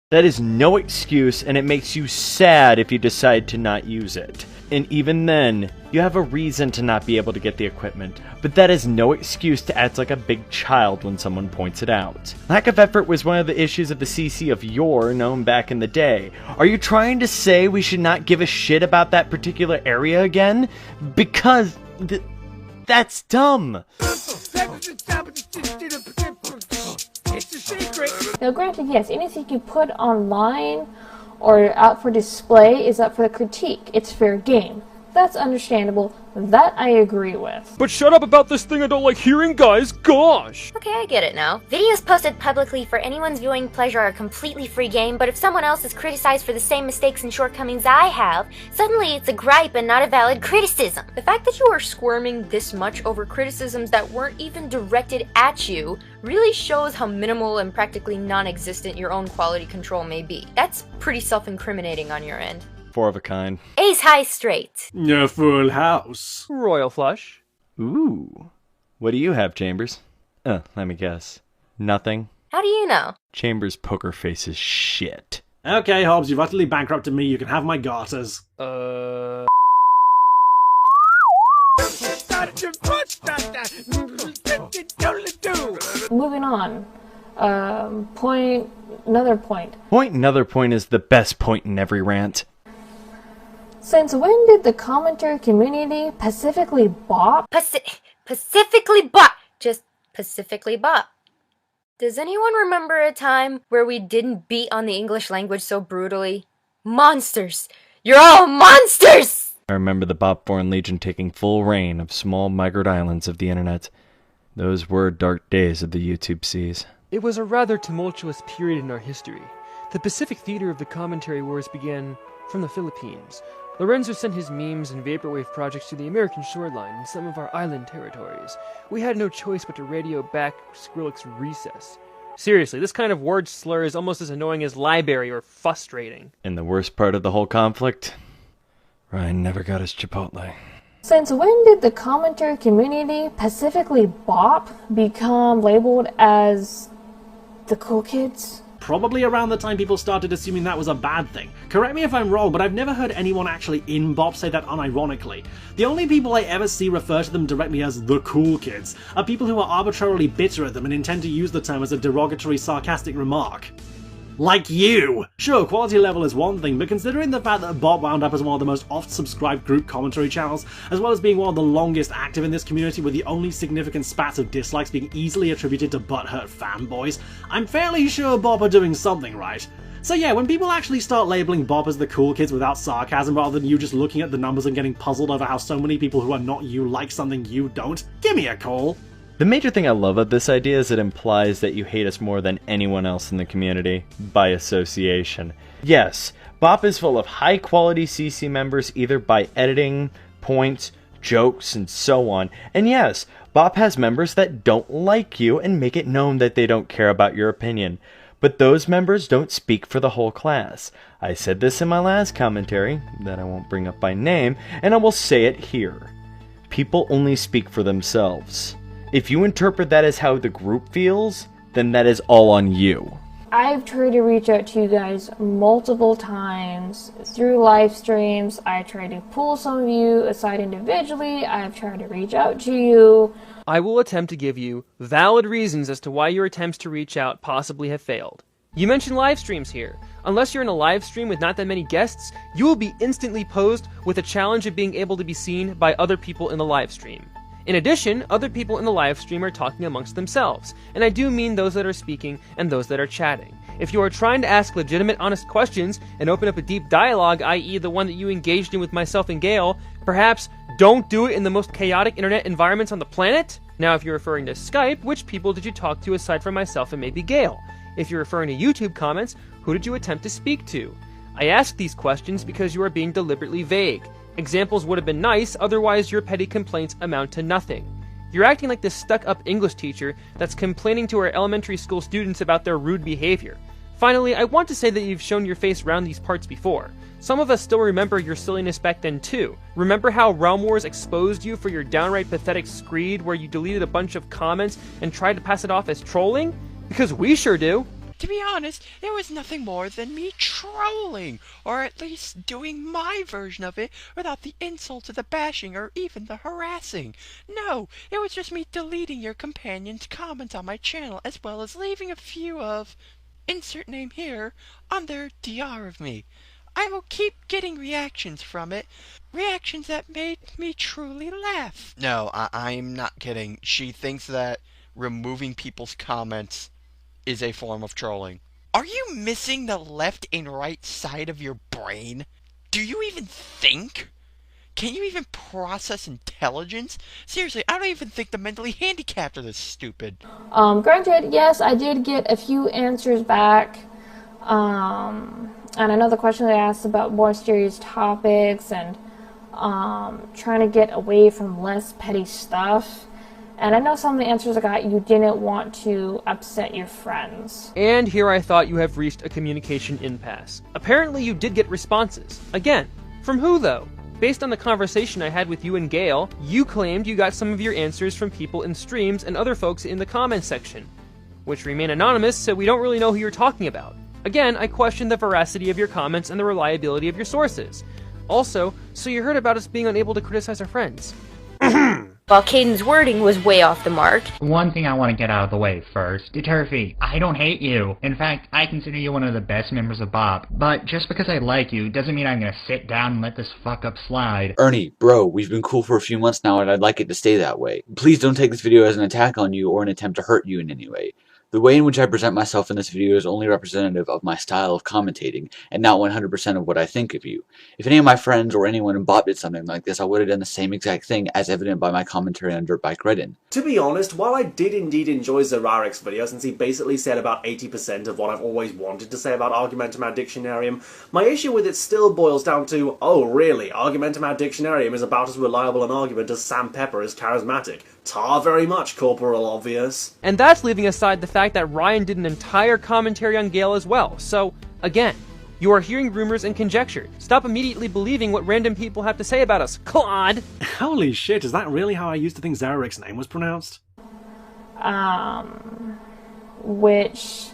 That is no excuse, and it makes you sad if you decide to not use it. And even then, you have a reason to not be able to get the equipment, but that is no excuse to act like a big child when someone points it out. Lack of effort was one of the issues of the CC of yore, known back in the day. Are you trying to say we should not give a shit about that particular area again? Because that's dumb. Now granted, yes, anything you put online or out for display is up for the critique. It's fair game. That's understandable. That I agree with. But shut up about this thing I don't like hearing, guys! Gosh! Okay, I get it now. Videos posted publicly for anyone's viewing pleasure are a completely free game, but if someone else is criticized for the same mistakes and shortcomings I have, suddenly it's a gripe and not a valid criticism. The fact that you are squirming this much over criticisms that weren't even directed at you really shows how minimal and practically non-existent your own quality control may be. That's pretty self-incriminating on your end. 4 of a kind. Ace high straight. A full house. Royal flush. Ooh. What do you have, Chambers? Let me guess. Nothing? How do you know? Chambers' poker face is shit. Okay, Hobbs, you've utterly bankrupted me. You can have my garters. Moving on. Another point. Another point is the best point in every rant. Since when did the commentary community Pacifically BOP? Pacifically BOP! Just Pacifically BOP. Does anyone remember a time where we didn't beat on the English language so brutally? Monsters! You're all monsters! I remember the BOP Foreign Legion taking full reign of small migrant islands of the internet. Those were dark days of the YouTube seas. It was a rather tumultuous period in our history. The Pacific theater of the commentary wars began from the Philippines. Lorenzo sent his memes and vaporwave projects to the American shoreline and some of our island territories. We had no choice but to radio back Skrillex's recess. Seriously, this kind of word slur is almost as annoying as library or frustrating. And the worst part of the whole conflict? Ryan never got his Chipotle. Since when did the commentary community, specifically BOP, become labeled as the cool kids? Probably around the time people started assuming that was a bad thing. Correct me if I'm wrong, but I've never heard anyone actually in BOP say that unironically. The only people I ever see refer to them directly as the cool kids are people who are arbitrarily bitter at them and intend to use the term as a derogatory, sarcastic remark. Like you! Sure, quality level is one thing, but considering the fact that BOP wound up as one of the most oft-subscribed group commentary channels, as well as being one of the longest active in this community with the only significant spats of dislikes being easily attributed to butthurt fanboys, I'm fairly sure BOP are doing something right. So yeah, when people actually start labeling BOP as the cool kids without sarcasm rather than you just looking at the numbers and getting puzzled over how so many people who are not you like something you don't, give me a call. The major thing I love of this idea is it implies that you hate us more than anyone else in the community, by association. Yes, BOP is full of high-quality CC members either by editing, points, jokes, and so on. And yes, BOP has members that don't like you and make it known that they don't care about your opinion. But those members don't speak for the whole class. I said this in my last commentary, that I won't bring up by name, and I will say it here. People only speak for themselves. If you interpret that as how the group feels, then that is all on you. I've tried to reach out to you guys multiple times through live streams. I tried to pull some of you aside individually. I've tried to reach out to you. I will attempt to give you valid reasons as to why your attempts to reach out possibly have failed. You mentioned live streams here. Unless you're in a live stream with not that many guests, you will be instantly posed with a challenge of being able to be seen by other people in the live stream. In addition, other people in the live stream are talking amongst themselves, and I do mean those that are speaking and those that are chatting. If you are trying to ask legitimate, honest questions and open up a deep dialogue, i.e. the one that you engaged in with myself and Gale, perhaps don't do it in the most chaotic internet environments on the planet? Now, if you're referring to Skype, which people did you talk to aside from myself and maybe Gale? If you're referring to YouTube comments, who did you attempt to speak to? I ask these questions because you are being deliberately vague. Examples would have been nice, otherwise your petty complaints amount to nothing. You're acting like this stuck-up English teacher that's complaining to our elementary school students about their rude behavior. Finally, I want to say that you've shown your face around these parts before. Some of us still remember your silliness back then too. Remember how Realm Wars exposed you for your downright pathetic screed where you deleted a bunch of comments and tried to pass it off as trolling? Because we sure do. To be honest, it was nothing more than me trolling, or at least doing my version of it without the insults or the bashing or even the harassing. No, it was just me deleting your companion's comments on my channel as well as leaving a few of, insert name here, on their DR of me. I will keep getting reactions from it, reactions that made me truly laugh. No, I'm not kidding. She thinks that removing people's comments is a form of trolling. Are you missing the left and right side of your brain? Do you even think? Can you even process intelligence? Seriously, I don't even think the mentally handicapped are this stupid. Granted, yes, I did get a few answers back. And another question they asked about more serious topics and trying to get away from less petty stuff. And I know some of the answers I got, you didn't want to upset your friends. And here I thought you have reached a communication impasse. Apparently you did get responses. Again, from who though? Based on the conversation I had with you and Gale, you claimed you got some of your answers from people in streams and other folks in the comments section, which remain anonymous, so we don't really know who you're talking about. Again, I question the veracity of your comments and the reliability of your sources. Also, so you heard about us being unable to criticize our friends. While Kayden's wording was way off the mark. One thing I want to get out of the way first. Turfy, I don't hate you. In fact, I consider you one of the best members of BOP. But just because I like you doesn't mean I'm gonna sit down and let this fuck up slide. Ernie, bro, we've been cool for a few months now and I'd like it to stay that way. Please don't take this video as an attack on you or an attempt to hurt you in any way. The way in which I present myself in this video is only representative of my style of commentating, and not 100% of what I think of you. If any of my friends or anyone in BOP did something like this, I would have done the same exact thing, as evident by my commentary on Dirt Bike Reddit. To be honest, while I did indeed enjoy Zerarik's video, since he basically said about 80% of what I've always wanted to say about Argumentum ad Dictionarium, my issue with it still boils down to, oh really, Argumentum ad Dictionarium is about as reliable an argument as Sam Pepper is charismatic. Tar very much, Corporal Obvious. And that's leaving aside the fact that Ryan did an entire commentary on Gale as well, so, again, you are hearing rumors and conjecture. Stop immediately believing what random people have to say about us, Claude! Holy shit, is that really how I used to think Zerarik's name was pronounced? Which,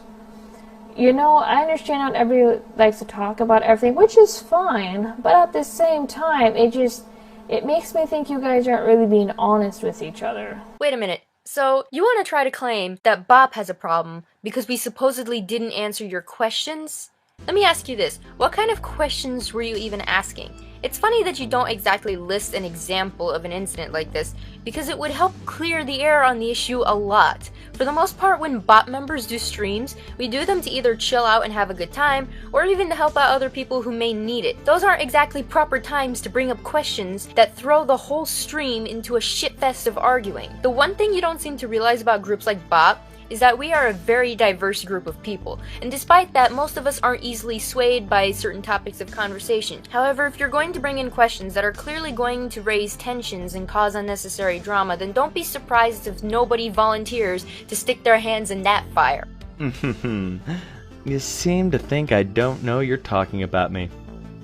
you know, I understand not everybody likes to talk about everything, which is fine, but at the same time, it makes me think you guys aren't really being honest with each other. Wait a minute. So, you want to try to claim that BOP has a problem because we supposedly didn't answer your questions? Let me ask you this. What kind of questions were you even asking? It's funny that you don't exactly list an example of an incident like this, because it would help clear the air on the issue a lot. For the most part, when BOP members do streams, we do them to either chill out and have a good time, or even to help out other people who may need it. Those aren't exactly proper times to bring up questions that throw the whole stream into a shitfest of arguing. The one thing you don't seem to realize about groups like BOP is that we are a very diverse group of people, and despite that, most of us aren't easily swayed by certain topics of conversation. However, if you're going to bring in questions that are clearly going to raise tensions and cause unnecessary drama, then don't be surprised if nobody volunteers to stick their hands in that fire. You seem to think I don't know you're talking about me.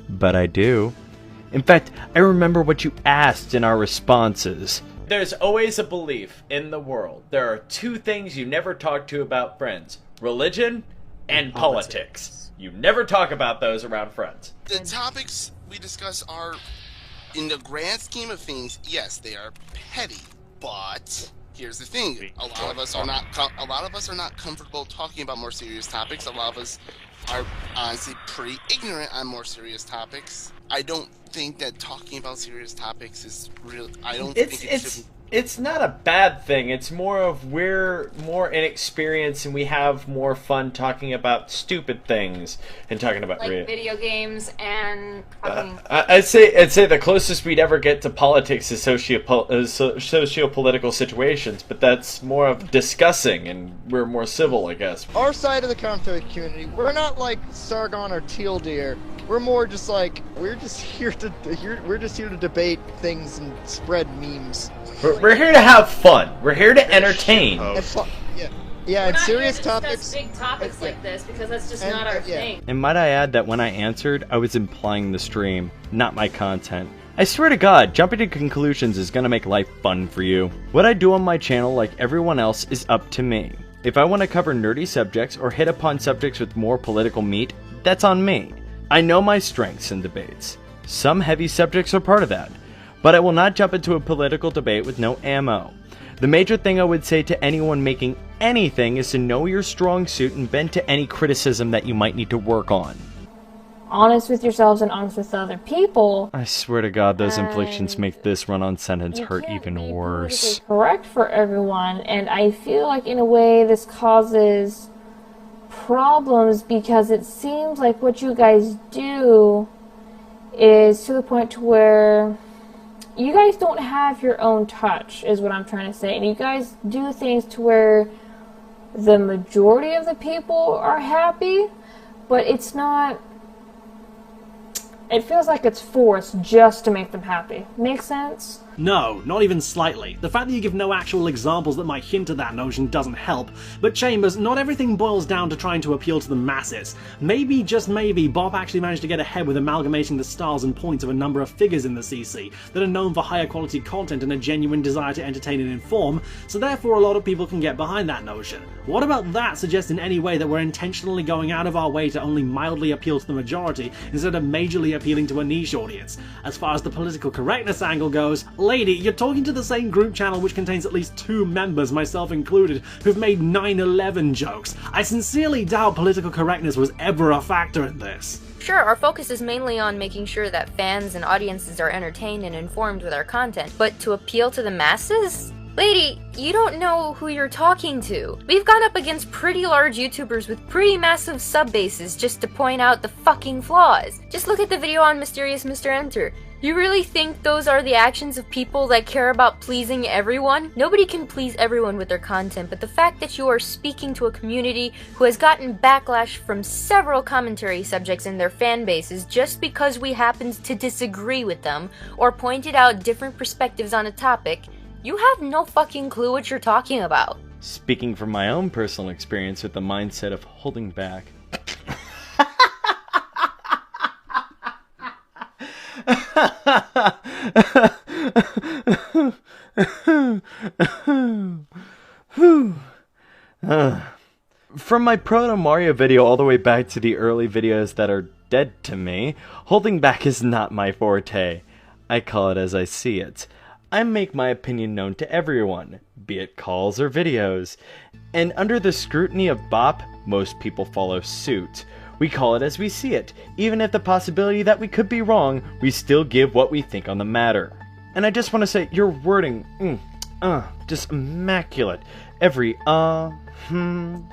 But I do. In fact, I remember what you asked in our responses. There's always a belief in the world. There are two things you never talk to about friends. Religion and politics. You never talk about those around friends. The topics we discuss are, in the grand scheme of things, yes, they are petty. But here's the thing: a lot of us are not comfortable talking about more serious topics. A lot of us are honestly pretty ignorant on more serious topics. I don't think that talking about serious topics is real. I don't think it should. It's not a bad thing. It's more of we're more inexperienced and we have more fun talking about stupid things and talking about Like video games and fucking... I'd say the closest we'd ever get to politics is socio-political situations, but that's more of discussing and we're more civil, I guess. Our side of the community, we're not like Sargon or Teal Deer. We're more just like we're just here to debate things and spread memes. We're here to have fun. We're here to entertain. Yeah, and serious topics. Big topics like this because that's just not our thing. And might I add that when I answered, I was implying the stream, not my content. I swear to God, jumping to conclusions is gonna make life fun for you. What I do on my channel, like everyone else, is up to me. If I want to cover nerdy subjects or hit upon subjects with more political meat, that's on me. I know my strengths in debates. Some heavy subjects are part of that. But I will not jump into a political debate with no ammo. The major thing I would say to anyone making anything is to know your strong suit and bend to any criticism that you might need to work on. Honest with yourselves and honest with other people. I swear to God, those inflictions make this run-on sentence hurt even worse. Correct for everyone, and I feel like in a way this causes problems because it seems like what you guys do is to the point to where you guys don't have your own touch, is what I'm trying to say. And you guys do things to where the majority of the people are happy, but it's not... It feels like it's forced just to make them happy. Make sense? No, not even slightly. The fact that you give no actual examples that might hint at that notion doesn't help. But Chambers, not everything boils down to trying to appeal to the masses. Maybe, just maybe, BOP actually managed to get ahead with amalgamating the styles and points of a number of figures in the CC that are known for higher quality content and a genuine desire to entertain and inform, so therefore a lot of people can get behind that notion. What about that suggests in any way that we're intentionally going out of our way to only mildly appeal to the majority instead of majorly appealing to a niche audience? As far as the political correctness angle goes, lady, you're talking to the same group channel which contains at least 2 members, myself included, who've made 9/11 jokes. I sincerely doubt political correctness was ever a factor in this. Sure, our focus is mainly on making sure that fans and audiences are entertained and informed with our content, but to appeal to the masses? Lady, you don't know who you're talking to. We've gone up against pretty large YouTubers with pretty massive sub bases just to point out the fucking flaws. Just look at the video on Mysterious Mr. Enter. You really think those are the actions of people that care about pleasing everyone? Nobody can please everyone with their content, but the fact that you are speaking to a community who has gotten backlash from several commentary subjects in their fan bases just because we happened to disagree with them or pointed out different perspectives on a topic, you have no fucking clue what you're talking about. Speaking from my own personal experience with the mindset of holding back. From my Proto Mario video all the way back to the early videos that are dead to me, holding back is not my forte. I call it as I see it. I make my opinion known to everyone, be it calls or videos. And under the scrutiny of BOP, most people follow suit. We call it as we see it. Even if the possibility that we could be wrong, we still give what we think on the matter. And I just want to say, your wording, just immaculate. Every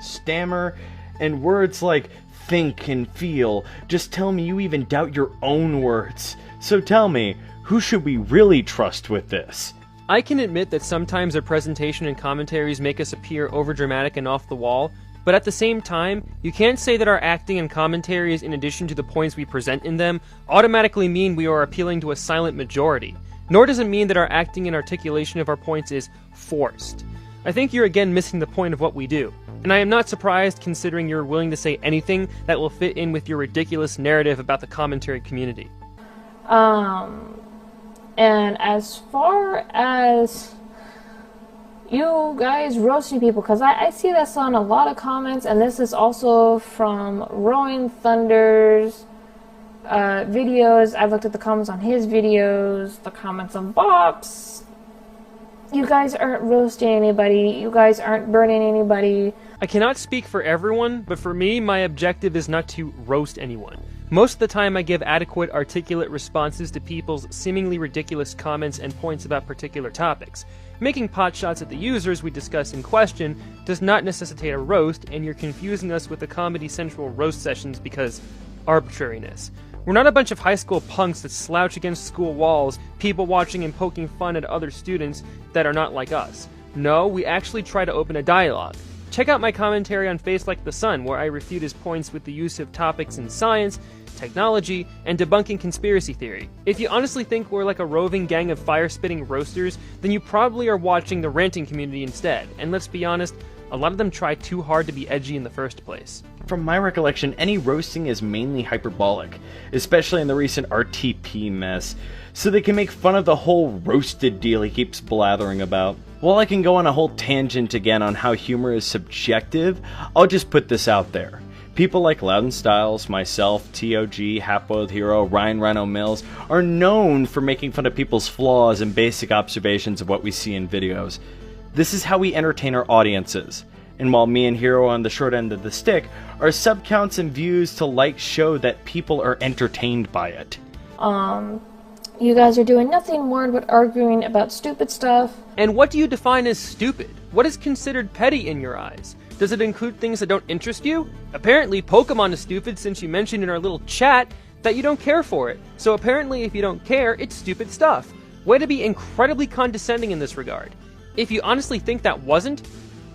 stammer, and words like think and feel just tell me you even doubt your own words. So tell me, who should we really trust with this? I can admit that sometimes our presentation and commentaries make us appear overdramatic and off the wall, but at the same time, you can't say that our acting and commentaries, in addition to the points we present in them, automatically mean we are appealing to a silent majority. Nor does it mean that our acting and articulation of our points is forced. I think you're again missing the point of what we do. And I am not surprised considering you're willing to say anything that will fit in with your ridiculous narrative about the commentary community. And as far as you guys roasting people, because I see this on a lot of comments, and this is also from Roaring Thunder's videos. I've looked at the comments on his videos, the comments on Bop's. You guys aren't roasting anybody. You guys aren't burning anybody. I cannot speak for everyone, but for me, my objective is not to roast anyone. Most of the time I give adequate, articulate responses to people's seemingly ridiculous comments and points about particular topics. Making potshots at the users we discuss in question does not necessitate a roast, and you're confusing us with the Comedy Central roast sessions because arbitrariness. We're not a bunch of high school punks that slouch against school walls, people watching and poking fun at other students that are not like us. No, we actually try to open a dialogue. Check out my commentary on Face Like the Sun, where I refute his points with the use of topics in science, technology, and debunking conspiracy theory. If you honestly think we're like a roving gang of fire-spitting roasters, then you probably are watching the ranting community instead, and let's be honest, a lot of them try too hard to be edgy in the first place. From my recollection, any roasting is mainly hyperbolic, especially in the recent RTP mess, so they can make fun of the whole roasted deal he keeps blathering about. While I can go on a whole tangent again on how humor is subjective, I'll just put this out there. People like Loudon Styles, myself, TOG, Half-Boiled Hero, Ryan Rhino Mills are known for making fun of people's flaws and basic observations of what we see in videos. This is how we entertain our audiences. And while me and Hero are on the short end of the stick, our sub counts and views to likes show that people are entertained by it. You guys are doing nothing more but arguing about stupid stuff. And what do you define as stupid? What is considered petty in your eyes? Does it include things that don't interest you? Apparently Pokemon is stupid since you mentioned in our little chat that you don't care for it. So apparently if you don't care, it's stupid stuff. Way to be incredibly condescending in this regard. If you honestly think that wasn't,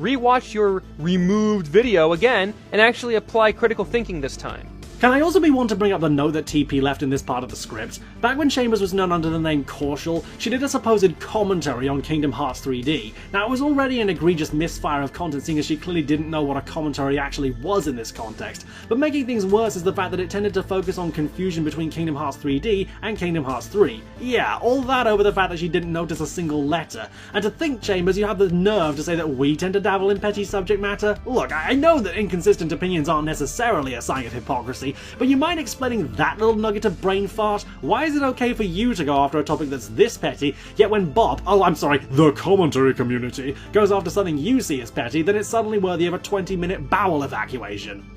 rewatch your removed video again and actually apply critical thinking this time. Can I also be one to bring up the note that TP left in this part of the script? Back when Chambers was known under the name Corshall, she did a supposed commentary on Kingdom Hearts 3D. Now, it was already an egregious misfire of content, seeing as she clearly didn't know what a commentary actually was in this context. But making things worse is the fact that it tended to focus on confusion between Kingdom Hearts 3D and Kingdom Hearts 3. Yeah, all that over the fact that she didn't notice a single letter. And to think, Chambers, you have the nerve to say that we tend to dabble in petty subject matter? Look, I know that inconsistent opinions aren't necessarily a sign of hypocrisy, but you mind explaining that little nugget of brain fart? Why is it okay for you to go after a topic that's this petty, yet when BOP, the commentary community, goes after something you see as petty, then it's suddenly worthy of a 20-minute bowel evacuation?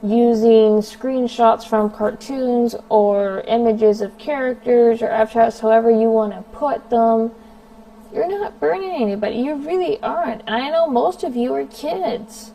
Using screenshots from cartoons or images of characters or abstracts, however you want to put them, You're not burning anybody. You really aren't. And I know most of you are kids.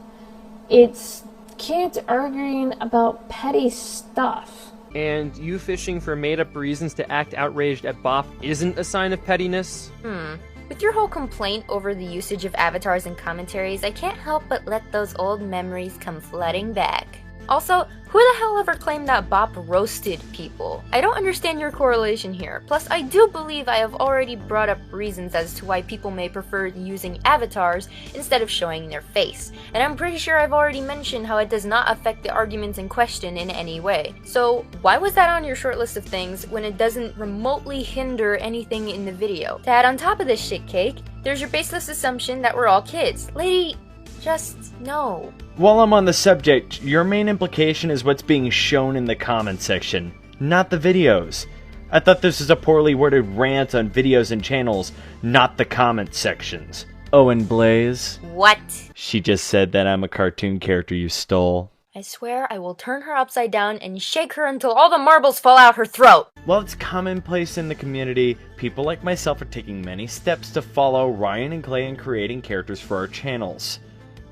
It's kids arguing about petty stuff. And you fishing for made-up reasons to act outraged at BOP isn't a sign of pettiness? With your whole complaint over the usage of avatars and commentaries, I can't help but let those old memories come flooding back. Also, who the hell ever claimed that BOP roasted people? I don't understand your correlation here. Plus, I do believe I have already brought up reasons as to why people may prefer using avatars instead of showing their face. And I'm pretty sure I've already mentioned how it does not affect the arguments in question in any way. So, why was that on your short list of things when it doesn't remotely hinder anything in the video? To add on top of this shit cake, there's your baseless assumption that we're all kids. Lady, just no. While I'm on the subject, your main implication is what's being shown in the comment section, not the videos. I thought this was a poorly worded rant on videos and channels, not the comment sections. Oh, and Blaze? What? She just said that I'm a cartoon character you stole. I swear I will turn her upside down and shake her until all the marbles fall out her throat. While it's commonplace in the community, people like myself are taking many steps to follow Ryan and Clay in creating characters for our channels.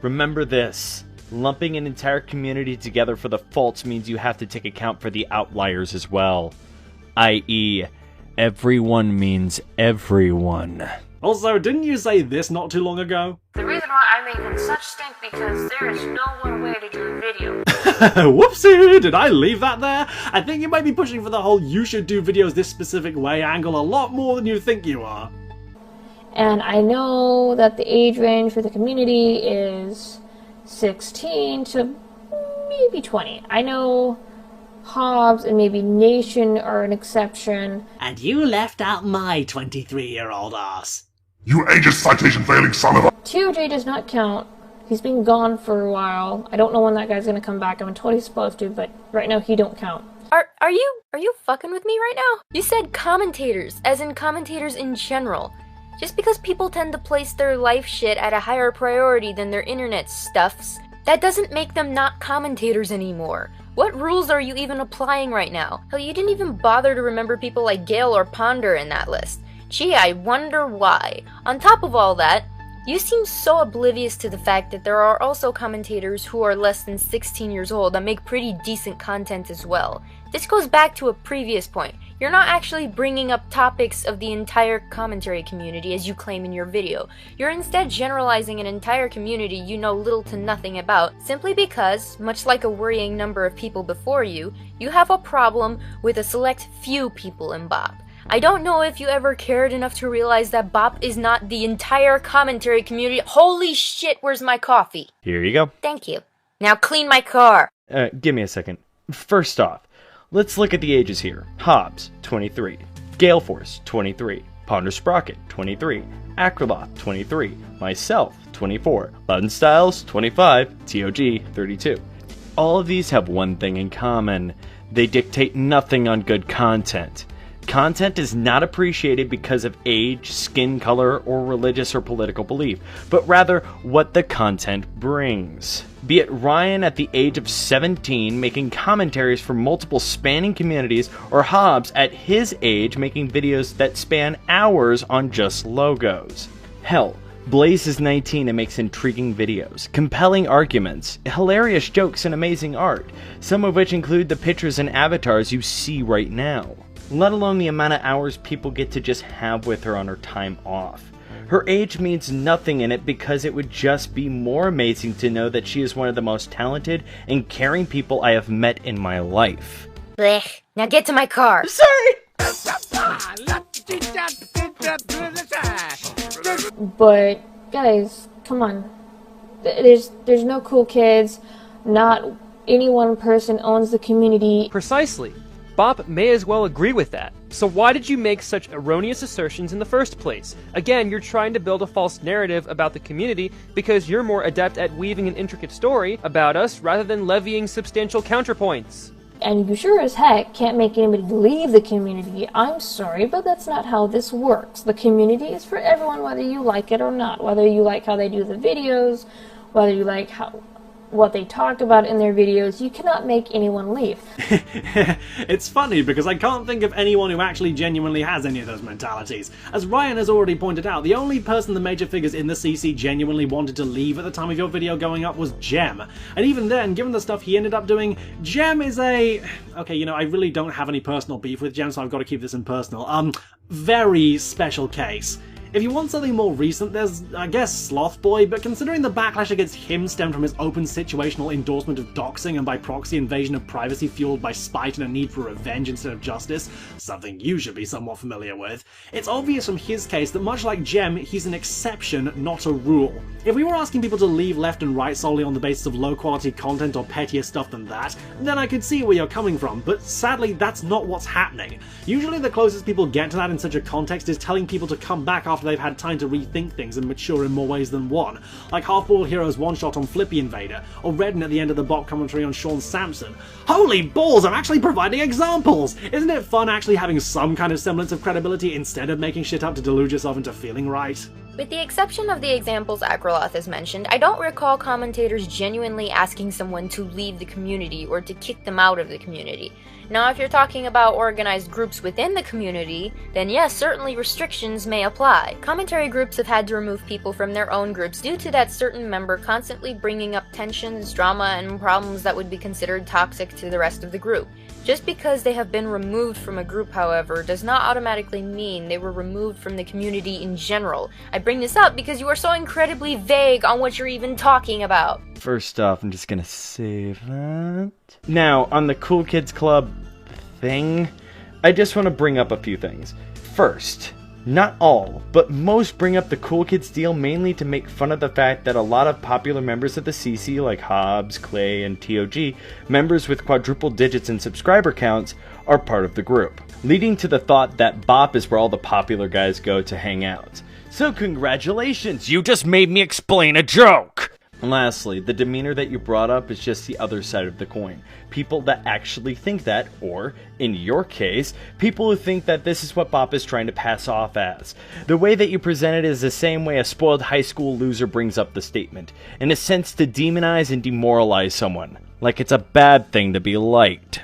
Remember this. Lumping an entire community together for the faults means you have to take account for the outliers as well. I.e., everyone means everyone. Also, didn't you say this not too long ago? The reason why I'm making such stink because there is no one way to do a video. Whoopsie! Did I leave that there? I think you might be pushing for the whole you should do videos this specific way angle a lot more than you think you are. And I know that the age range for the community is 16 to maybe 20. I know Hobbs and maybe Nation are an exception. And you left out my 23-year-old ass. You ageist citation failing son of a... TOJ does not count. He's been gone for a while. I don't know when that guy's gonna come back. I'm totally supposed to, but right now he don't count. Are you fucking with me right now? You said commentators, as in commentators in general. Just because people tend to place their life shit at a higher priority than their internet stuffs, that doesn't make them not commentators anymore. What rules are you even applying right now? Hell, you didn't even bother to remember people like Gale or Ponder in that list. Gee, I wonder why. On top of all that, you seem so oblivious to the fact that there are also commentators who are less than 16 years old that make pretty decent content as well. This goes back to a previous point. You're not actually bringing up topics of the entire commentary community as you claim in your video. You're instead generalizing an entire community you know little to nothing about, simply because, much like a worrying number of people before you, you have a problem with a select few people in BOP. I don't know if you ever cared enough to realize that BOP is not the entire commentary community. Holy shit, where's my coffee? Here you go. Thank you. Now clean my car. Give me a second. First off, let's look at the ages here. Hobbs, 23. Galeforce, 23. Ponder Sprocket, 23. Acroloth, 23. Myself, 24. Button Styles, 25. TOG, 32. All of these have one thing in common. They dictate nothing on good content. Content is not appreciated because of age, skin color, or religious or political belief, but rather what the content brings. Be it Ryan at the age of 17 making commentaries for multiple spanning communities, or Hobbs at his age making videos that span hours on just logos. Hell, Blaze is 19 and makes intriguing videos, compelling arguments, hilarious jokes, and amazing art, some of which include the pictures and avatars you see right now. Let alone the amount of hours people get to just have with her on her time off. Her age means nothing in it because it would just be more amazing to know that she is one of the most talented and caring people I have met in my life. Blech. Now get to my car. Sorry! But, guys, come on. There's no cool kids. Not any one person owns the community. Precisely. BOP may as well agree with that. So why did you make such erroneous assertions in the first place? Again, you're trying to build a false narrative about the community because you're more adept at weaving an intricate story about us rather than levying substantial counterpoints. And you sure as heck can't make anybody leave the community. I'm sorry, but that's not how this works. The community is for everyone, whether you like it or not. Whether you like how they do the videos, whether you like how what they talked about in their videos, you cannot make anyone leave. It's funny because I can't think of anyone who actually genuinely has any of those mentalities. As Ryan has already pointed out, the only person the major figures in the CC genuinely wanted to leave at the time of your video going up was Jem. And even then, given the stuff he ended up doing, Jem is a... Okay, you know, I really don't have any personal beef with Jem, so I've got to keep this impersonal. Very special case. If you want something more recent, there's, I guess, Sloth Boy, but considering the backlash against him stemmed from his open situational endorsement of doxing and by proxy invasion of privacy fueled by spite and a need for revenge instead of justice, something you should be somewhat familiar with, it's obvious from his case that much like Jem, he's an exception, not a rule. If we were asking people to leave left and right solely on the basis of low quality content or pettier stuff than that, then I could see where you're coming from, but sadly that's not what's happening. Usually the closest people get to that in such a context is telling people to come back after they've had time to rethink things and mature in more ways than one, like Half-Boiled Hero's one-shot on Flippy Invader, or Redden at the end of the BOP commentary on Sean Sampson. Holy balls, I'm actually providing examples! Isn't it fun actually having some kind of semblance of credibility instead of making shit up to delude yourself into feeling right? With the exception of the examples Akroloth has mentioned, I don't recall commentators genuinely asking someone to leave the community or to kick them out of the community. Now, if you're talking about organized groups within the community, then yes, certainly restrictions may apply. Commentary groups have had to remove people from their own groups due to that certain member constantly bringing up tensions, drama, and problems that would be considered toxic to the rest of the group. Just because they have been removed from a group, however, does not automatically mean they were removed from the community in general. I bring this up because you are so incredibly vague on what you're even talking about. First off, I'm just gonna save that. Now, on the Cool Kids Club thing, I just want to bring up a few things. First, not all, but most bring up the Cool Kids deal mainly to make fun of the fact that a lot of popular members of the CC like Hobbs, Clay, and TOG, members with quadruple digits in subscriber counts, are part of the group, leading to the thought that BOP is where all the popular guys go to hang out. So congratulations, you just made me explain a joke! And lastly, the demeanor that you brought up is just the other side of the coin. People that actually think that, or, in your case, people who think that this is what BOP is trying to pass off as. The way that you present it is the same way a spoiled high school loser brings up the statement, in a sense to demonize and demoralize someone. Like it's a bad thing to be liked.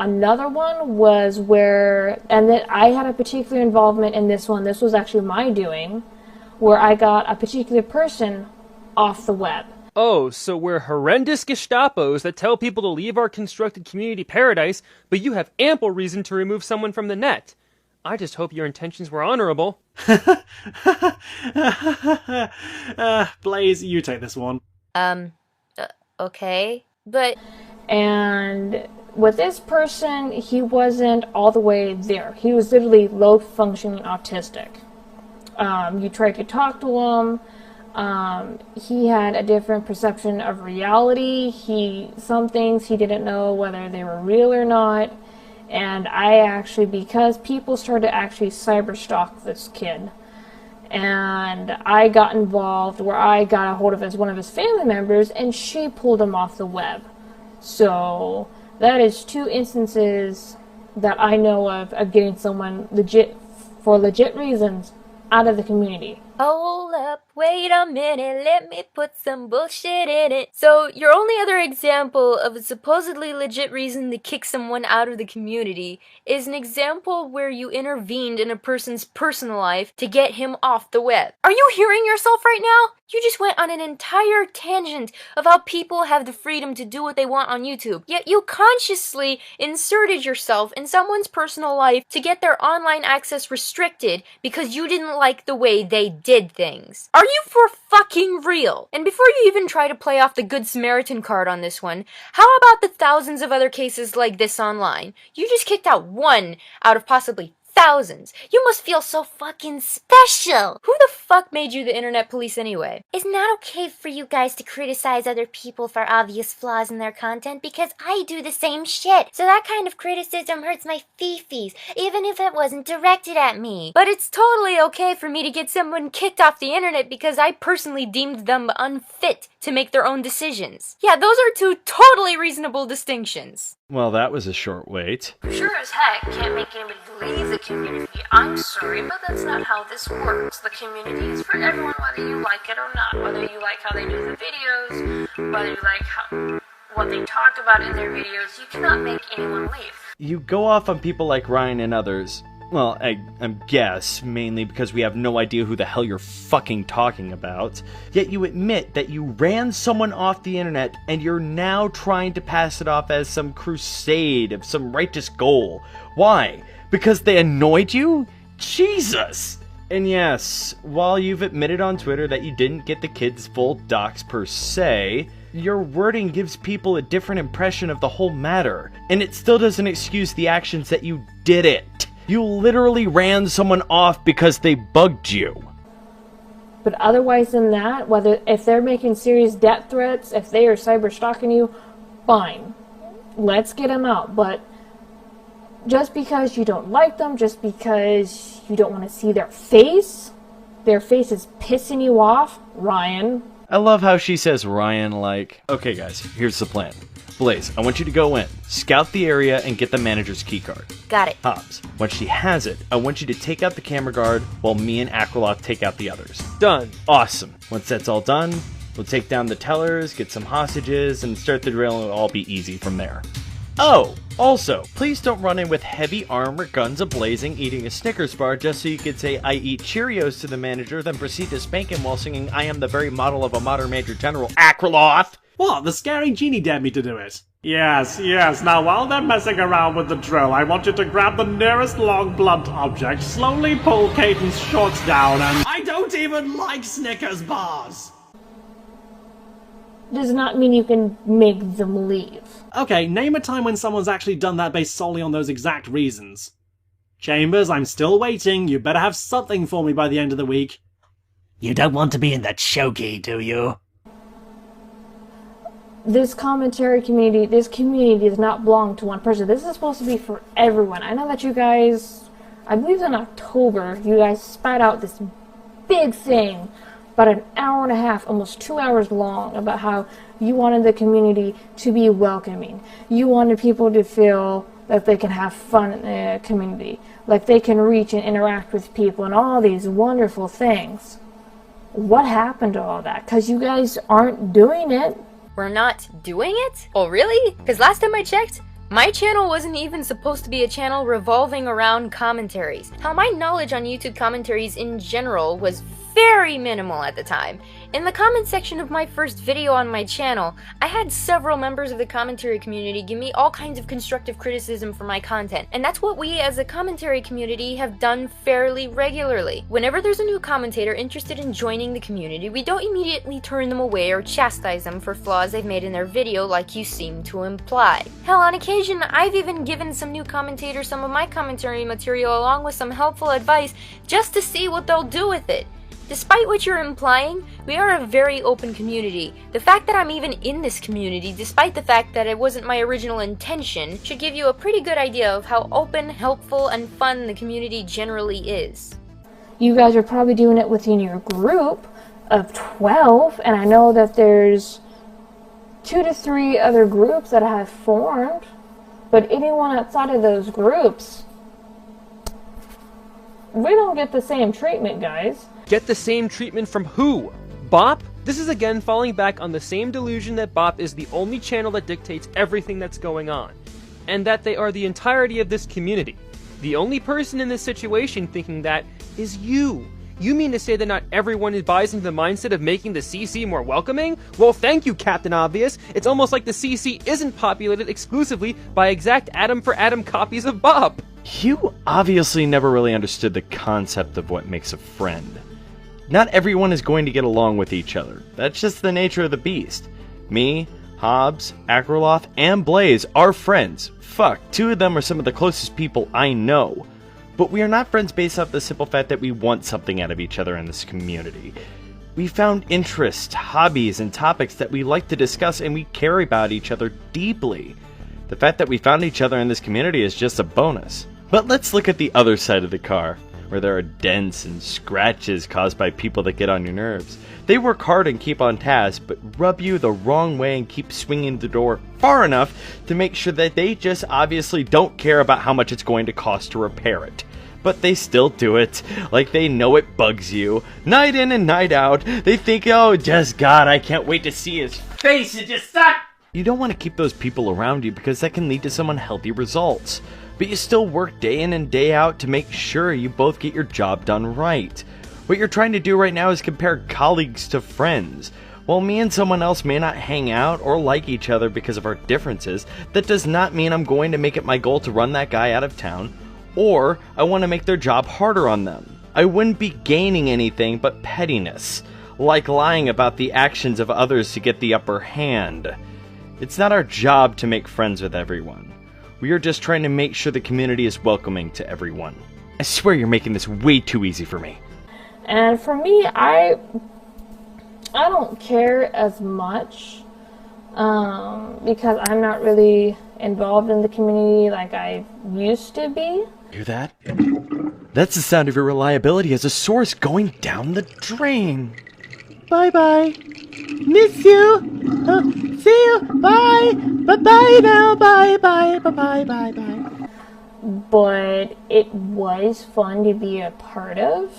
Another one was where, and that I had a particular involvement in this one, this was actually my doing, where I got a particular person off the web. Oh, so we're horrendous Gestapos that tell people to leave our constructed community paradise, but you have ample reason to remove someone from the net. I just hope your intentions were honorable. Blaze, you take this one. Okay, but... And with this person, he wasn't all the way there. He was literally low-functioning autistic. You tried to talk to him. He had a different perception of reality. Some things he didn't know whether they were real or not. And I actually, because people started to actually cyber stalk this kid, and I got involved where I got a hold of one of his family members, and she pulled him off the web. So that is 2 instances that I know of getting someone for legit reasons out of the community. Hold up, wait a minute, let me put some bullshit in it. So, your only other example of a supposedly legit reason to kick someone out of the community is an example where you intervened in a person's personal life to get him off the web. Are you hearing yourself right now? You just went on an entire tangent of how people have the freedom to do what they want on YouTube, yet you consciously inserted yourself in someone's personal life to get their online access restricted because you didn't like the way they did things. Are you for fucking real? And before you even try to play off the Good Samaritan card on this one, how about the thousands of other cases like this online? You just kicked out 1 out of possibly thousands. You must feel so fucking special. Who the fuck made you the internet police anyway? It's not okay for you guys to criticize other people for obvious flaws in their content because I do the same shit. So that kind of criticism hurts my fifis, even if it wasn't directed at me. But it's totally okay for me to get someone kicked off the internet because I personally deemed them unfit to make their own decisions. Yeah, those are 2 totally reasonable distinctions. Well, that was a short wait. Sure as heck can't make anybody leave the community. I'm sorry, but that's not how this works. The community is for everyone, whether you like it or not. Whether you like how they do the videos, whether you like what they talk about in their videos, you cannot make anyone leave. You go off on people like Ryan and others. Well, I guess mainly because we have no idea who the hell you're fucking talking about. Yet you admit that you ran someone off the internet and you're now trying to pass it off as some crusade of some righteous goal. Why? Because they annoyed you? Jesus! And yes, while you've admitted on Twitter that you didn't get the kids full docs per se, your wording gives people a different impression of the whole matter. And it still doesn't excuse the actions that you did it. You literally ran someone off because they bugged you. But otherwise than that, if they're making serious death threats, if they are cyber stalking you, fine. Let's get them out. But just because you don't like them, just because you don't want to see their face is pissing you off, Ryan. I love how she says Ryan like, okay guys, here's the plan. Blaze, I want you to go in, scout the area, and get the manager's keycard. Got it. Hobbs, once she has it, I want you to take out the camera guard while me and Akraloth take out the others. Done. Awesome. Once that's all done, we'll take down the tellers, get some hostages, and start the drill, and it'll all be easy from there. Oh, also, please don't run in with heavy armor, guns a-blazing, eating a Snickers bar just so you could say, I eat Cheerios to the manager, then proceed to spank him while singing, I am the very model of a modern Major General, Akraloth! What? The scary genie dared me to do it. Yes. Now while they're messing around with the drill, I want you to grab the nearest long blunt object, slowly pull Kayden's shorts down, and I don't even like Snickers bars! Does not mean you can make them leave. Okay, name a time when someone's actually done that based solely on those exact reasons. Chambers, I'm still waiting. You better have something for me by the end of the week. You don't want to be in that shogi, do you? This community does not belong to one person. This is supposed to be for everyone. I know that you guys, I believe in October, you guys spat out this big thing, about an hour and a half, almost 2 hours long, about how you wanted the community to be welcoming. You wanted people to feel that they can have fun in the community, like they can reach and interact with people and all these wonderful things. What happened to all that? Because you guys aren't doing it. We're not doing it? Oh, really? Because last time I checked, my channel wasn't even supposed to be a channel revolving around commentaries. Hell, my knowledge on YouTube commentaries in general was very minimal at the time. In the comment section of my first video on my channel, I had several members of the commentary community give me all kinds of constructive criticism for my content, and that's what we as a commentary community have done fairly regularly. Whenever there's a new commentator interested in joining the community, we don't immediately turn them away or chastise them for flaws they've made in their video like you seem to imply. Hell, on occasion, I've even given some new commentators some of my commentary material along with some helpful advice just to see what they'll do with it. Despite what you're implying, we are a very open community. The fact that I'm even in this community, despite the fact that it wasn't my original intention, should give you a pretty good idea of how open, helpful, and fun the community generally is. You guys are probably doing it within your group of 12, and I know that there's 2 to 3 other groups that have formed, but anyone outside of those groups, we don't get the same treatment, guys. Get the same treatment from who? BOP? This is again falling back on the same delusion that BOP is the only channel that dictates everything that's going on, and that they are the entirety of this community. The only person in this situation thinking that is you. You mean to say that not everyone buys into the mindset of making the CC more welcoming? Well, thank you, Captain Obvious. It's almost like the CC isn't populated exclusively by exact atom-for-atom copies of BOP. You obviously never really understood the concept of what makes a friend. Not everyone is going to get along with each other. That's just the nature of the beast. Me, Hobbs, Akraloth, and Blaze are friends. Fuck, 2 of them are some of the closest people I know. But we are not friends based off the simple fact that we want something out of each other in this community. We found interests, hobbies, and topics that we like to discuss, and we care about each other deeply. The fact that we found each other in this community is just a bonus. But let's look at the other side of the car. where there are dents and scratches caused by people that get on your nerves. They work hard and keep on task, but rub you the wrong way and keep swinging the door far enough to make sure that they just obviously don't care about how much it's going to cost to repair it. But they still do it, like they know it bugs you. Night in and night out, they think, oh, just God, I can't wait to see his face, it just sucks! You don't want to keep those people around you because that can lead to some unhealthy results. But you still work day in and day out to make sure you both get your job done right. What you're trying to do right now is compare colleagues to friends. While me and someone else may not hang out or like each other because of our differences, that does not mean I'm going to make it my goal to run that guy out of town, or I want to make their job harder on them. I wouldn't be gaining anything but pettiness, like lying about the actions of others to get the upper hand. It's not our job to make friends with everyone. We are just trying to make sure the community is welcoming to everyone. I swear you're making this way too easy for me. And for me, I don't care as much because I'm not really involved in the community like I used to be. Hear that? That's the sound of your reliability as a source going down the drain. Bye-bye. Miss you. See you. Bye. Bye-bye now. Bye-bye. Bye-bye. Bye-bye. But it was fun to be a part of.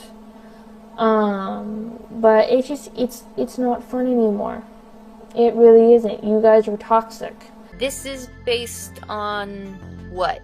But it's not fun anymore. It really isn't. You guys are toxic. This is based on what?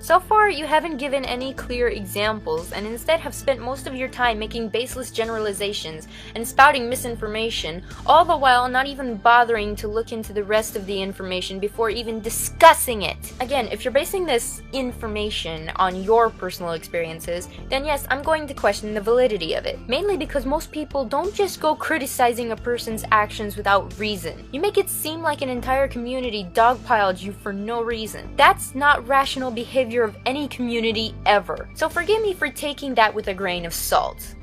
So far, you haven't given any clear examples and instead have spent most of your time making baseless generalizations and spouting misinformation, all the while not even bothering to look into the rest of the information before even discussing it. Again, if you're basing this information on your personal experiences, then yes, I'm going to question the validity of it. Mainly because most people don't just go criticizing a person's actions without reason. You make it seem like an entire community dogpiled you for no reason. That's not rational behavior of any community ever. So forgive me for taking that with a grain of salt.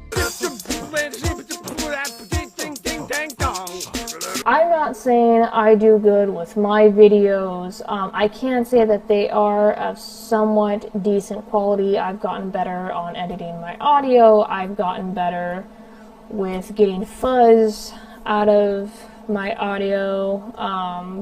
I'm not saying I do good with my videos. I can say that they are of somewhat decent quality. I've gotten better on editing my audio. I've gotten better with getting fuzz out of my audio,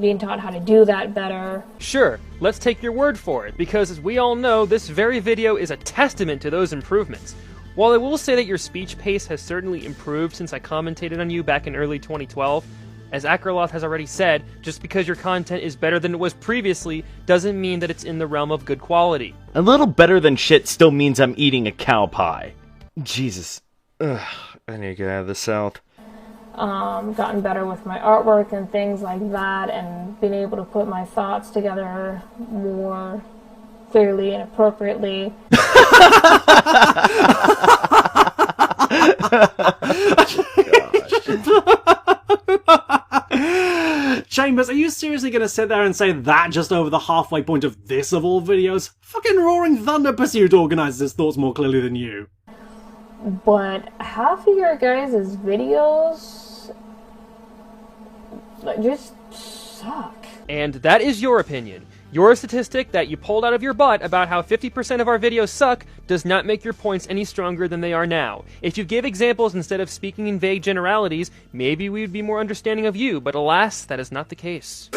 being taught how to do that better. Sure, let's take your word for it, because as we all know, this very video is a testament to those improvements. While I will say that your speech pace has certainly improved since I commentated on you back in early 2012, as Akraloth has already said, just because your content is better than it was previously doesn't mean that it's in the realm of good quality. A little better than shit still means I'm eating a cow pie. Jesus. Ugh, I need to get out of the South. Gotten better with my artwork and things like that, and being able to put my thoughts together more clearly and appropriately. Chambers, are you seriously going to sit there and say that just over the halfway point of this of all videos? Fucking Roaring Thunder Pursuit organizes his thoughts more clearly than you. But half of your guys' videos just suck. And that is your opinion. Your statistic that you pulled out of your butt about how 50% of our videos suck does not make your points any stronger than they are now. If you give examples instead of speaking in vague generalities, maybe we would be more understanding of you, but alas, that is not the case.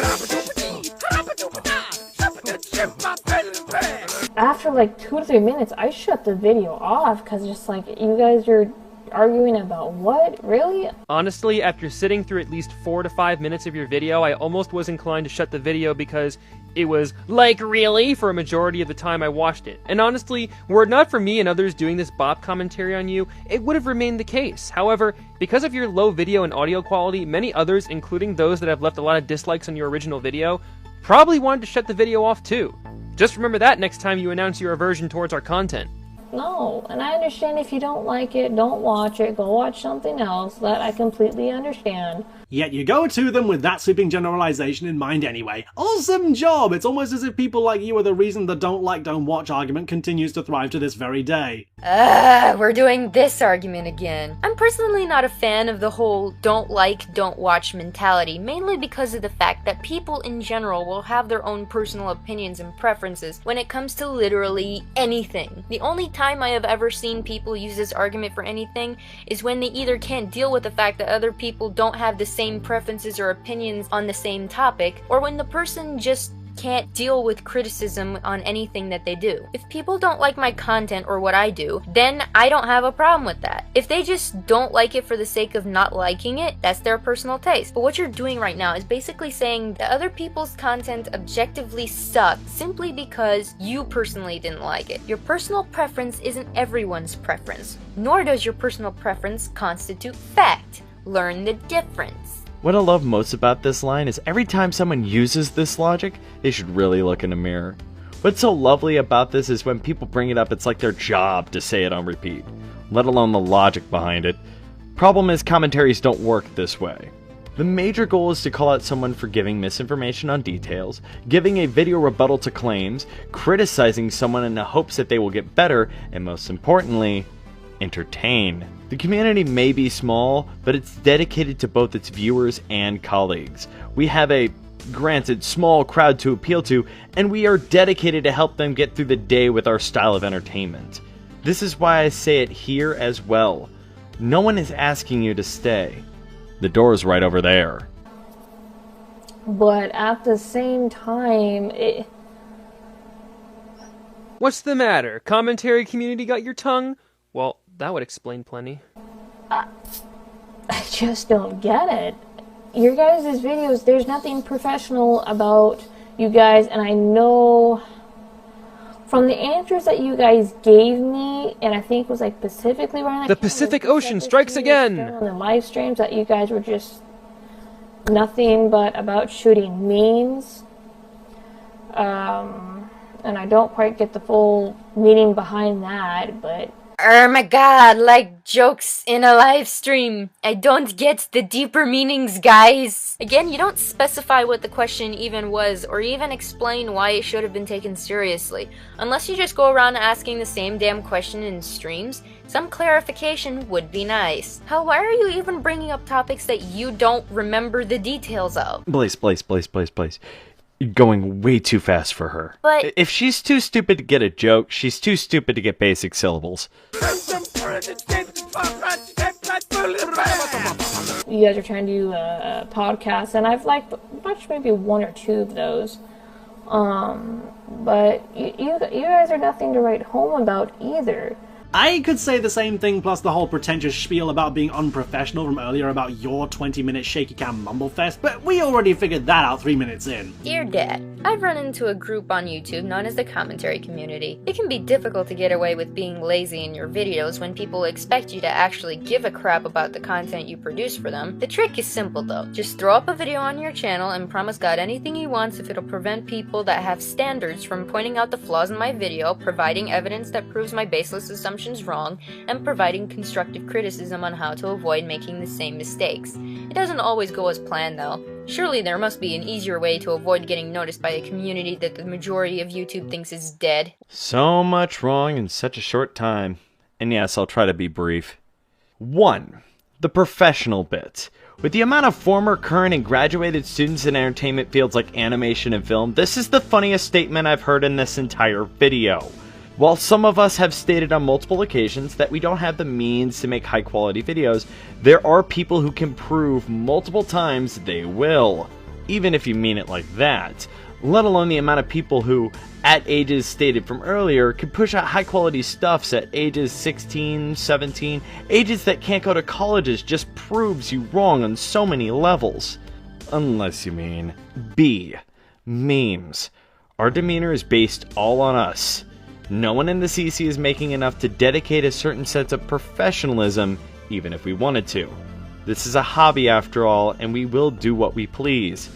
After like 2 to 3 minutes, I shut the video off because just like, you guys are arguing about what? Really? Honestly, after sitting through at least 4 to 5 minutes of your video, I almost was inclined to shut the video because it was like, really? For a majority of the time I watched it. And honestly, were it not for me and others doing this BOP commentary on you, it would have remained the case. However, because of your low video and audio quality, many others, including those that have left a lot of dislikes on your original video, probably wanted to shut the video off too. Just remember that next time you announce your aversion towards our content. No, and I understand if you don't like it, don't watch it, go watch something else. That I completely understand. Yet you go to them with that sweeping generalization in mind anyway. Awesome job! It's almost as if people like you are the reason the don't like, don't watch argument continues to thrive to this very day. We're doing this argument again. I'm personally not a fan of the whole don't like, don't watch mentality, mainly because of the fact that people in general will have their own personal opinions and preferences when it comes to literally anything. The only time I have ever seen people use this argument for anything is when they either can't deal with the fact that other people don't have the same preferences or opinions on the same topic, or when the person just can't deal with criticism on anything that they do. If people don't like my content or what I do, then I don't have a problem with that. If they just don't like it for the sake of not liking it, that's their personal taste. But what you're doing right now is basically saying that other people's content objectively sucks simply because you personally didn't like it. Your personal preference isn't everyone's preference, nor does your personal preference constitute fact. Learn the difference. What I love most about this line is every time someone uses this logic, they should really look in a mirror. What's so lovely about this is when people bring it up, it's like their job to say it on repeat, let alone the logic behind it. Problem is, commentaries don't work this way. The major goal is to call out someone for giving misinformation on details, giving a video rebuttal to claims, criticizing someone in the hopes that they will get better, and most importantly, entertain. The community may be small, but it's dedicated to both its viewers and colleagues. We have a, granted, small crowd to appeal to, and we are dedicated to help them get through the day with our style of entertainment. This is why I say it here as well. No one is asking you to stay. The door is right over there. But at the same time, What's the matter? Commentary community got your tongue? Well, that would explain plenty. I just don't get it. Your guys' videos, there's nothing professional about you guys, and I know from the answers that you guys gave me, and I think it was like specifically around the Pacific Ocean strikes again! On the live streams, that you guys were just nothing but about shooting memes. And I don't quite get the full meaning behind that, but Oh my god, like jokes in a live stream. I don't get the deeper meanings, guys. Again, you don't specify what the question even was, or even explain why it should have been taken seriously. Unless you just go around asking the same damn question in streams, some clarification would be nice. Hell, why are you even bringing up topics that you don't remember the details of? Blaze. You're going way too fast for her. But if she's too stupid to get a joke, she's too stupid to get basic syllables. you guys are trying to do a podcast, and I've watched maybe one or two of those. But you guys are nothing to write home about either. I could say the same thing, plus the whole pretentious spiel about being unprofessional from earlier about your 20-minute shaky cam mumblefest, but we already figured that out 3 minutes in. Dear Dad, I've run into a group on YouTube known as the commentary community. It can be difficult to get away with being lazy in your videos when people expect you to actually give a crap about the content you produce for them. The trick is simple though. Just throw up a video on your channel and promise God anything he wants if it'll prevent people that have standards from pointing out the flaws in my video, providing evidence that proves my baseless assumptions wrong, and providing constructive criticism on how to avoid making the same mistakes. It doesn't always go as planned though. Surely there must be an easier way to avoid getting noticed by a community that the majority of YouTube thinks is dead. So much wrong in such a short time. And yes, I'll try to be brief. 1. The professional bit. With the amount of former, current, and graduated students in entertainment fields like animation and film, this is the funniest statement I've heard in this entire video. While some of us have stated on multiple occasions that we don't have the means to make high quality videos, there are people who can prove multiple times they will, even if you mean it like that, let alone the amount of people who, at ages stated from earlier, can push out high quality stuffs at ages 16, 17, ages that can't go to colleges just proves you wrong on so many levels. Unless you mean B. Memes. Our demeanor is based all on us. No one in the CC is making enough to dedicate a certain sense of professionalism, even if we wanted to. This is a hobby after all, and we will do what we please.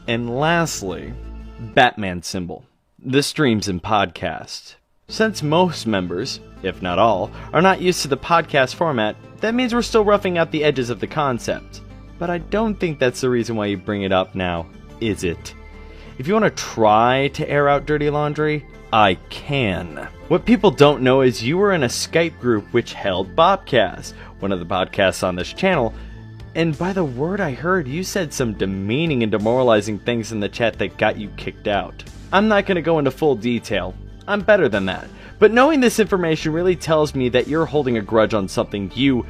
And lastly, Batman symbol. The streams and podcast. Since most members, if not all, are not used to the podcast format, that means we're still roughing out the edges of the concept. But I don't think that's the reason why you bring it up now, is it? If you want to try to air out dirty laundry, I can. What people don't know is you were in a Skype group which held Bopcast, one of the podcasts on this channel, and by the word I heard, you said some demeaning and demoralizing things in the chat that got you kicked out. I'm not going to go into full detail. I'm better than that. But knowing this information really tells me that you're holding a grudge on something you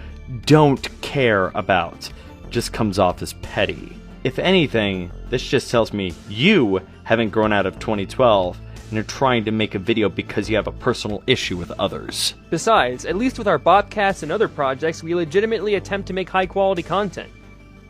don't care about. Just comes off as petty. If anything, this just tells me you haven't grown out of 2012 and are trying to make a video because you have a personal issue with others. Besides, at least with our Bopcasts and other projects, we legitimately attempt to make high-quality content.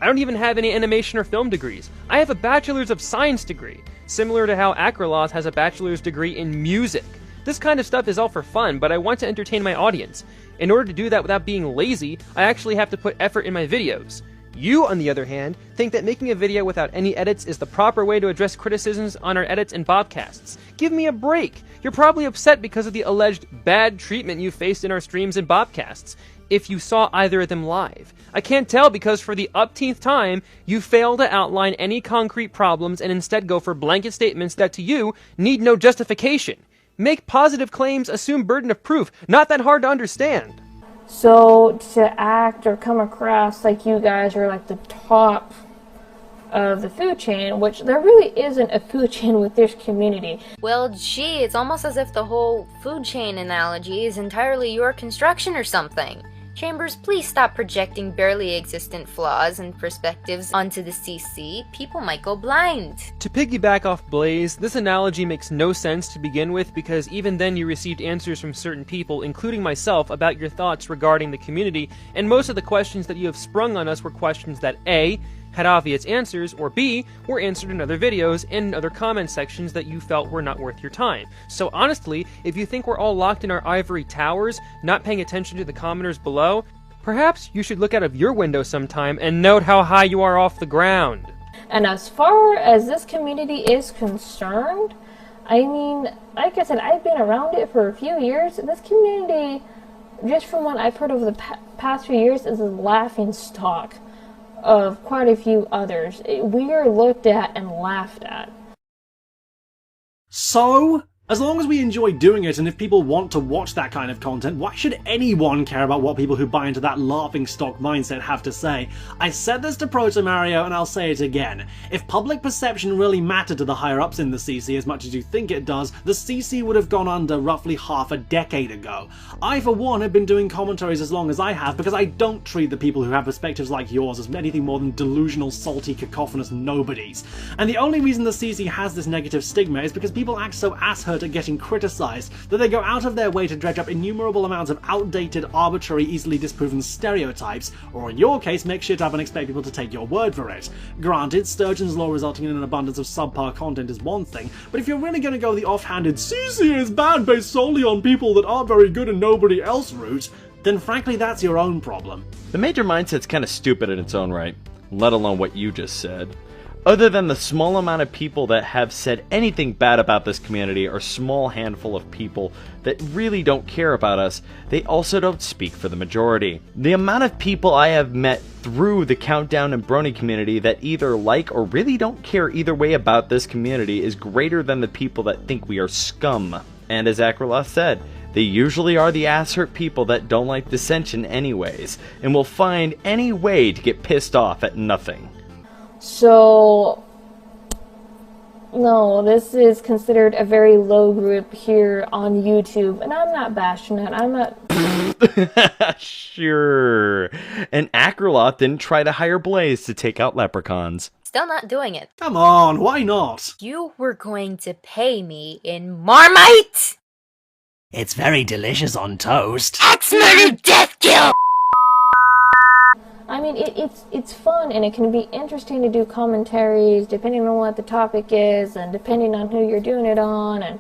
I don't even have any animation or film degrees. I have a Bachelor's of Science degree, similar to how Acroloth has a bachelor's degree in music. This kind of stuff is all for fun, but I want to entertain my audience. In order to do that without being lazy, I actually have to put effort in my videos. You, on the other hand, think that making a video without any edits is the proper way to address criticisms on our edits and Bopcasts. Give me a break! You're probably upset because of the alleged bad treatment you faced in our streams and Bopcasts, if you saw either of them live. I can't tell because for the upteenth time, you fail to outline any concrete problems and instead go for blanket statements that to you need no justification. Make positive claims, assume burden of proof. Not that hard to understand. So to act or come across like you guys are like the top of the food chain, which there really isn't a food chain with this community. Well, gee, it's almost as if the whole food chain analogy is entirely your construction or something. Chambers, please stop projecting barely existent flaws and perspectives onto the CC. People might go blind. To piggyback off Blaze, this analogy makes no sense to begin with because even then you received answers from certain people, including myself, about your thoughts regarding the community, and most of the questions that you have sprung on us were questions that A, had obvious answers, or B, were answered in other videos and in other comment sections that you felt were not worth your time. So honestly, if you think we're all locked in our ivory towers, not paying attention to the commenters below, perhaps you should look out of your window sometime and note how high you are off the ground. And as far as this community is concerned, I mean, like I said, I've been around it for a few years. This community, just from what I've heard over the past few years, is a laughing stock of quite a few others. We are looked at and laughed at. So, as long as we enjoy doing it and if people want to watch that kind of content, why should anyone care about what people who buy into that laughing stock mindset have to say? I said this to Proto Mario and I'll say it again. If public perception really mattered to the higher ups in the CC as much as you think it does, the CC would have gone under roughly half a decade ago. I, for one, have been doing commentaries as long as I have because I don't treat the people who have perspectives like yours as anything more than delusional, salty, cacophonous nobodies. And the only reason the CC has this negative stigma is because people act so asshurt at getting criticised that they go out of their way to dredge up innumerable amounts of outdated, arbitrary, easily disproven stereotypes, or in your case, make shit up and expect people to take your word for it. Granted, Sturgeon's law resulting in an abundance of subpar content is one thing, but if you're really going to go the offhanded CC is bad based solely on people that aren't very good and nobody else route, then frankly that's your own problem. The major mindset's kind of stupid in its own right, let alone what you just said. Other than the small amount of people that have said anything bad about this community or small handful of people that really don't care about us, they also don't speak for the majority. The amount of people I have met through the Countdown and Brony community that either like or really don't care either way about this community is greater than the people that think we are scum. And as Acroloth said, they usually are the ass-hurt people that don't like dissension anyways, and will find any way to get pissed off at nothing. So, no, this is considered a very low group here on YouTube, and I'm not bashing it, I'm not... Sure. And Acroloth didn't try to hire Blaze to take out leprechauns. Still not doing it. Come on, why not? You were going to pay me in Marmite! It's very delicious on toast. Axe murder death kill! I mean, it's fun, and it can be interesting to do commentaries depending on what the topic is, and depending on who you're doing it on, and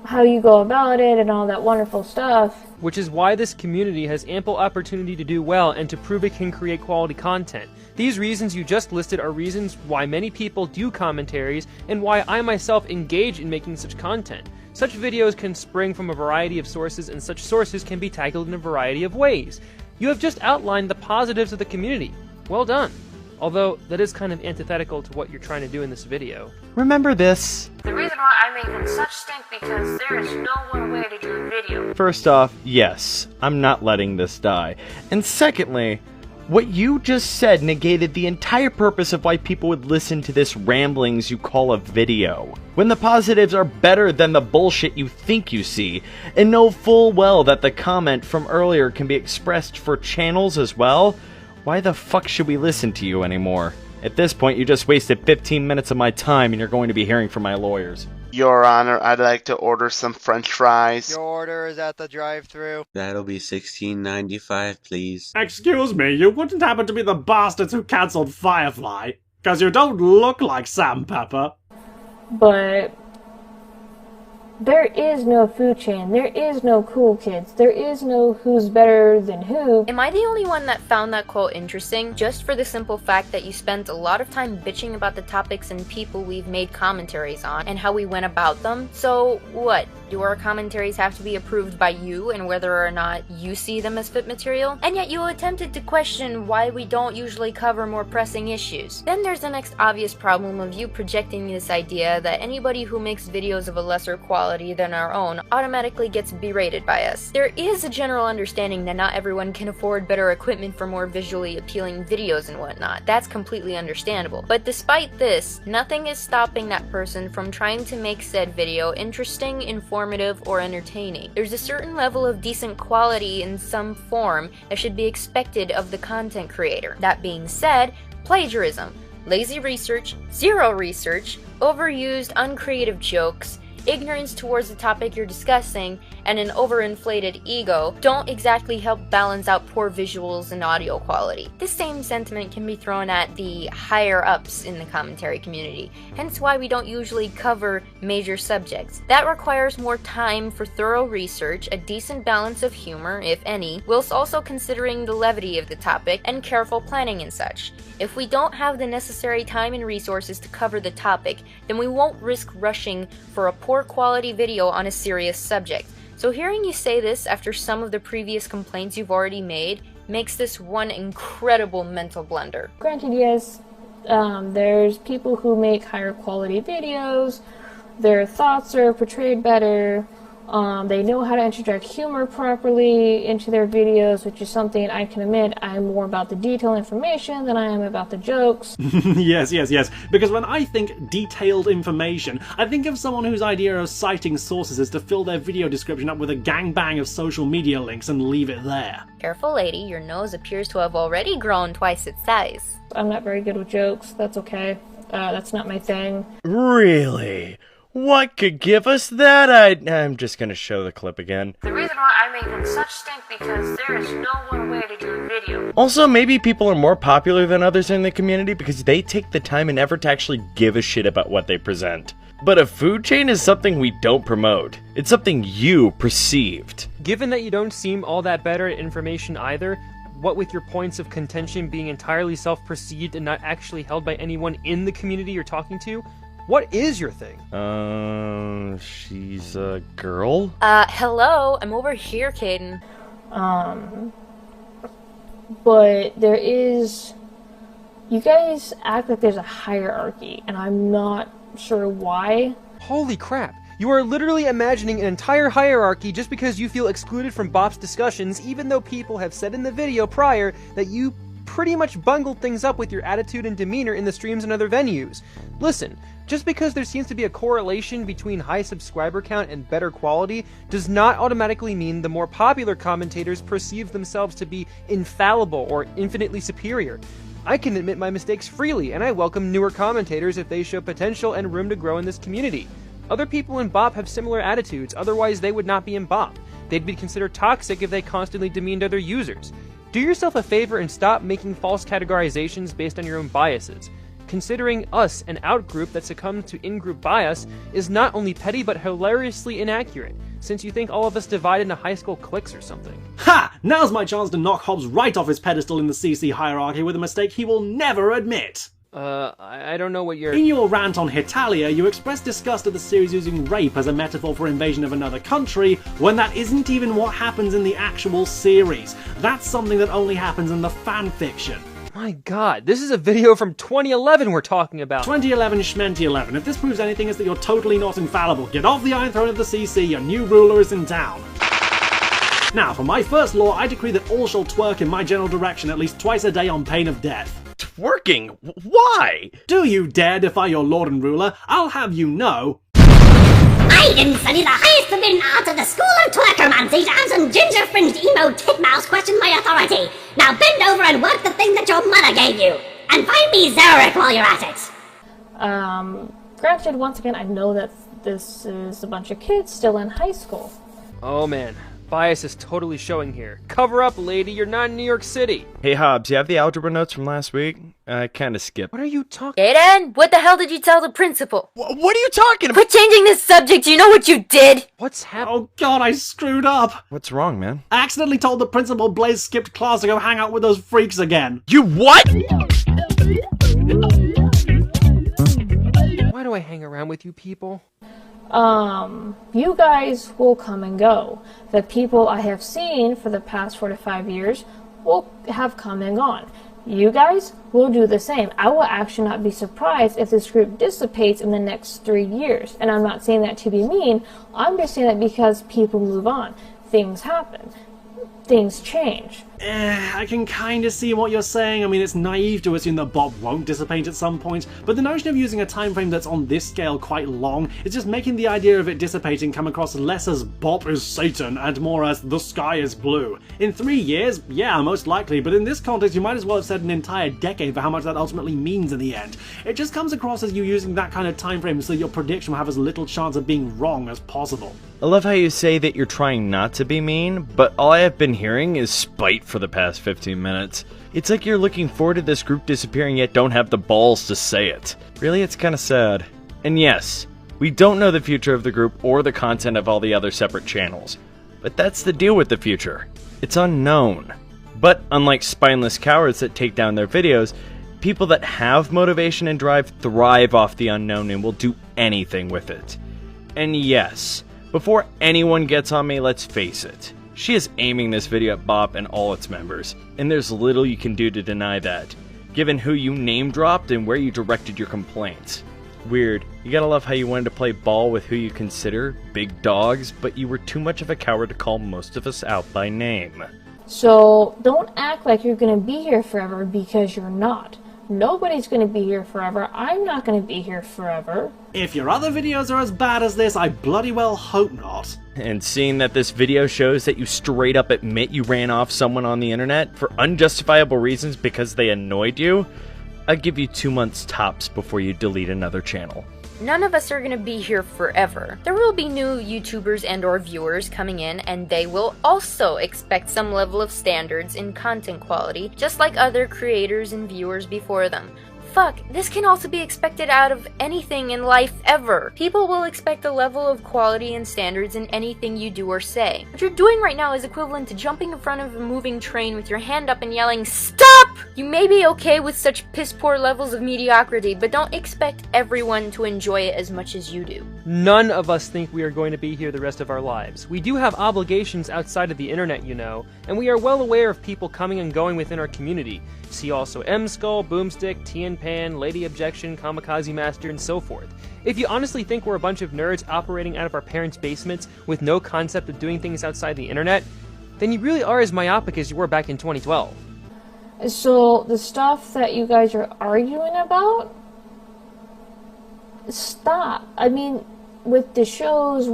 how you go about it, and all that wonderful stuff. Which is why this community has ample opportunity to do well and to prove it can create quality content. These reasons you just listed are reasons why many people do commentaries, and why I myself engage in making such content. Such videos can spring from a variety of sources, and such sources can be tackled in a variety of ways. You have just outlined the positives of the community. Well done. Although, that is kind of antithetical to what you're trying to do in this video. Remember this. The reason why I make in such stink because there is no one way to do a video. First off, yes, I'm not letting this die. And secondly, What you just said negated the entire purpose of why people would listen to this ramblings you call a video. When the positives are better than the bullshit you think you see, and know full well that the comment from earlier can be expressed for channels as well, why the fuck should we listen to you anymore? At this point, you just wasted 15 minutes of my time and you're going to be hearing from my lawyers. Your Honor, I'd like to order some French fries. Your order is at the drive-thru. That'll be $16.95, please. Excuse me, you wouldn't happen to be the bastards who cancelled Firefly? 'Cause you don't look like Sam Pepper. But there is no food chain. There is no cool kids. There is no who's better than who. Am I the only one that found that quote interesting? Just for the simple fact that you spent a lot of time bitching about the topics and people we've made commentaries on and how we went about them. So what? Do our commentaries have to be approved by you and whether or not you see them as fit material? And yet you attempted to question why we don't usually cover more pressing issues. Then there's the next obvious problem of you projecting this idea that anybody who makes videos of a lesser quality than our own automatically gets berated by us. There is a general understanding that not everyone can afford better equipment for more visually appealing videos and whatnot. That's completely understandable. But despite this, nothing is stopping that person from trying to make said video interesting, informative, or entertaining. There's a certain level of decent quality in some form that should be expected of the content creator. That being said, plagiarism, lazy research, zero research, overused, uncreative jokes, ignorance towards the topic you're discussing, and an overinflated ego don't exactly help balance out poor visuals and audio quality. This same sentiment can be thrown at the higher-ups in the commentary community, hence why we don't usually cover major subjects. That requires more time for thorough research, a decent balance of humor, if any, whilst also considering the levity of the topic and careful planning and such. If we don't have the necessary time and resources to cover the topic, then we won't risk rushing for a poor quality video on a serious subject. So hearing you say this after some of the previous complaints you've already made makes this one incredible mental blunder. Granted, yes, there's people who make higher quality videos, their thoughts are portrayed better, they know how to interject humor properly into their videos, which is something I can admit I'm more about the detailed information than I am about the jokes. Yes, because when I think detailed information, I think of someone whose idea of citing sources is to fill their video description up with a gangbang of social media links and leave it there. Careful, lady, your nose appears to have already grown twice its size. I'm not very good with jokes, that's okay. That's not my thing. Really? What could give us that? I'm just gonna show the clip again. The reason why I make them such stink because there is no one way to do a video. Also, maybe people are more popular than others in the community because they take the time and effort to actually give a shit about what they present. But a food chain is something we don't promote. It's something you perceived. Given that you don't seem all that better at information either, what with your points of contention being entirely self-perceived and not actually held by anyone in the community you're talking to, what is your thing? She's a girl? Hello, I'm over here, Kayden. But there is... You guys act like there's a hierarchy, and I'm not sure why. Holy crap. You are literally imagining an entire hierarchy just because you feel excluded from BOP's discussions, even though people have said in the video prior that you pretty much bungled things up with your attitude and demeanor in the streams and other venues. Listen, just because there seems to be a correlation between high subscriber count and better quality does not automatically mean the more popular commentators perceive themselves to be infallible or infinitely superior. I can admit my mistakes freely, and I welcome newer commentators if they show potential and room to grow in this community. Other people in BOP have similar attitudes, otherwise they would not be in BOP. They'd be considered toxic if they constantly demeaned other users. Do yourself a favor and stop making false categorizations based on your own biases. Considering us an outgroup that succumbs to in-group bias is not only petty but hilariously inaccurate, since you think all of us divide into high school cliques or something. Ha! Now's my chance to knock Hobbs right off his pedestal in the CC hierarchy with a mistake he will never admit. I don't know what you're... In your rant on Hitalia, you expressed disgust at the series using rape as a metaphor for invasion of another country, when that isn't even what happens in the actual series. That's something that only happens in the fanfiction. My god, this is a video from 2011 we're talking about. 2011 Schmenty11. If this proves anything, it's that you're totally not infallible. Get off the Iron Throne of the CC, your new ruler is in town. Now, for my first law, I decree that all shall twerk in my general direction at least twice a day on pain of death. Twerking? Why? Do you dare defy your lord and ruler? I'll have you know... I didn't study the highest forbidden arts of the school of twerkermancy to have some ginger-fringed emo titmouse question my authority. Now bend over and work the thing that your mother gave you. And find me Zarek while you're at it. Granted, once again, I know that this is a bunch of kids still in high school. Oh man, bias is totally showing here. Cover up, lady, you're not in New York City. Hey Hobbs, you have the algebra notes from last week? I kinda skipped. What are you talking? Kayden, what the hell did you tell the principal? What are you talking about? Quit changing this subject, you know what you did? What's happening? Oh god, I screwed up! What's wrong, man? I accidentally told the principal Blaze skipped class to go hang out with those freaks again. You what?! Why do I hang around with you people? You guys will come and go. The people I have seen for the past 4 to 5 years will have come and gone. You guys will do the same. I will actually not be surprised if this group dissipates in the next 3 years. And I'm not saying that to be mean. I'm just saying that because people move on. Things happen. Things change. I can kinda see what you're saying. I mean, it's naive to assume that BOP won't dissipate at some point, but the notion of using a time frame that's on this scale quite long is just making the idea of it dissipating come across less as BOP is Satan and more as the sky is blue. In 3 years, yeah, most likely, but in this context you might as well have said an entire decade for how much that ultimately means in the end. It just comes across as you using that kind of time frame so your prediction will have as little chance of being wrong as possible. I love how you say that you're trying not to be mean, but all I have been hearing is spite for the past 15 minutes. It's like you're looking forward to this group disappearing yet don't have the balls to say it. Really, it's kinda sad. And yes, we don't know the future of the group or the content of all the other separate channels. But that's the deal with the future. It's unknown. But unlike spineless cowards that take down their videos, people that have motivation and drive thrive off the unknown and will do anything with it. And yes, before anyone gets on me, let's face it. She is aiming this video at BOP and all its members, and there's little you can do to deny that, given who you name-dropped and where you directed your complaints. Weird, you gotta love how you wanted to play ball with who you consider big dogs, but you were too much of a coward to call most of us out by name. So don't act like you're gonna be here forever, because you're not. Nobody's gonna be here forever. I'm not gonna be here forever. If your other videos are as bad as this, I bloody well hope not. And seeing that this video shows that you straight up admit you ran off someone on the internet for unjustifiable reasons because they annoyed you, I'd give you 2 months tops before you delete another channel. None of us are gonna be here forever. There will be new YouTubers and or viewers coming in, and they will also expect some level of standards in content quality, just like other creators and viewers before them. Fuck, this can also be expected out of anything in life ever. People will expect a level of quality and standards in anything you do or say. What you're doing right now is equivalent to jumping in front of a moving train with your hand up and yelling, "Stop!" You may be okay with such piss-poor levels of mediocrity, but don't expect everyone to enjoy it as much as you do. None of us think we are going to be here the rest of our lives. We do have obligations outside of the internet, you know, and we are well aware of people coming and going within our community. See also M-Skull, Boomstick, Pan, Lady Objection, Kamikaze Master, and so forth. If you honestly think we're a bunch of nerds operating out of our parents' basements with no concept of doing things outside the internet, then you really are as myopic as you were back in 2012. So the stuff that you guys are arguing about, stop. I mean, with the shows,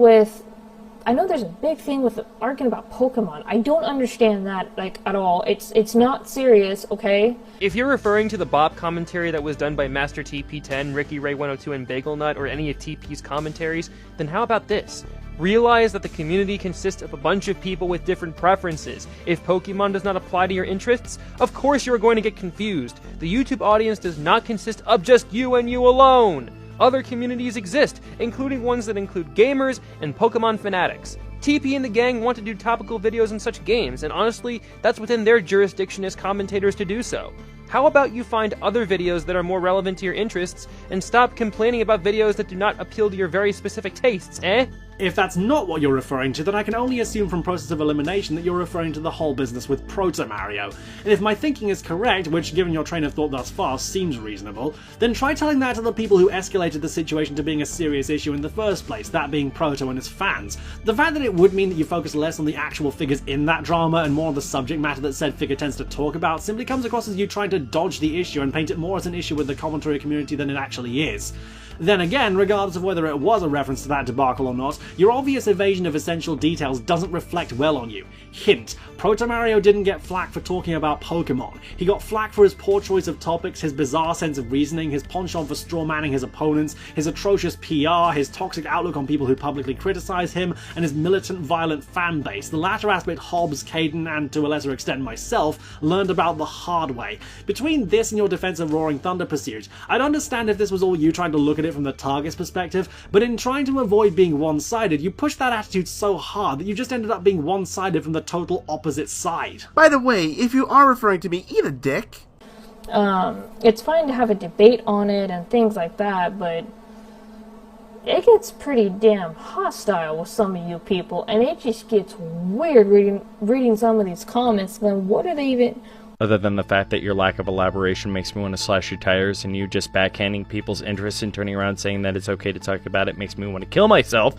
I know there's a big thing with arguing about Pokemon. I don't understand that, like, at all. It's not serious, okay? If you're referring to the BOP commentary that was done by Master TP10, Ricky Ray 102, and Bagelnut, or any of TP's commentaries, then how about this? Realize that the community consists of a bunch of people with different preferences. If Pokemon does not apply to your interests, of course you are going to get confused. The YouTube audience does not consist of just you and you alone. Other communities exist, including ones that include gamers and Pokemon fanatics. TP and the gang want to do topical videos on such games, and honestly, that's within their jurisdiction as commentators to do so. How about you find other videos that are more relevant to your interests, and stop complaining about videos that do not appeal to your very specific tastes, eh? If that's not what you're referring to, then I can only assume from process of elimination that you're referring to the whole business with Proto Mario. And if my thinking is correct, which given your train of thought thus far seems reasonable, then try telling that to the people who escalated the situation to being a serious issue in the first place, that being Proto and his fans. The fact that it would mean that you focus less on the actual figures in that drama and more on the subject matter that said figure tends to talk about simply comes across as you trying to dodge the issue and paint it more as an issue with the commentary community than it actually is. Then again, regardless of whether it was a reference to that debacle or not, your obvious evasion of essential details doesn't reflect well on you. Hint: Proto Mario didn't get flack for talking about Pokemon. He got flack for his poor choice of topics, his bizarre sense of reasoning, his penchant for strawmanning his opponents, his atrocious PR, his toxic outlook on people who publicly criticize him, and his militant, violent fan base. The latter aspect Hobbs, Kayden, and to a lesser extent myself, learned about the hard way. Between this and your defense of Roaring Thunder pursuit, I'd understand if this was all you trying to look at it from the target's perspective, but in trying to avoid being one-sided, you pushed that attitude so hard that you just ended up being one-sided from the total opposite side. By the way, if you are referring to me, eat a dick. It's fine to have a debate on it and things like that, but it gets pretty damn hostile with some of you people, and it just gets weird reading some of these comments. Then what are they even... Other than the fact that your lack of elaboration makes me want to slash your tires, and you just backhanding people's interest and turning around saying that it's okay to talk about it makes me want to kill myself,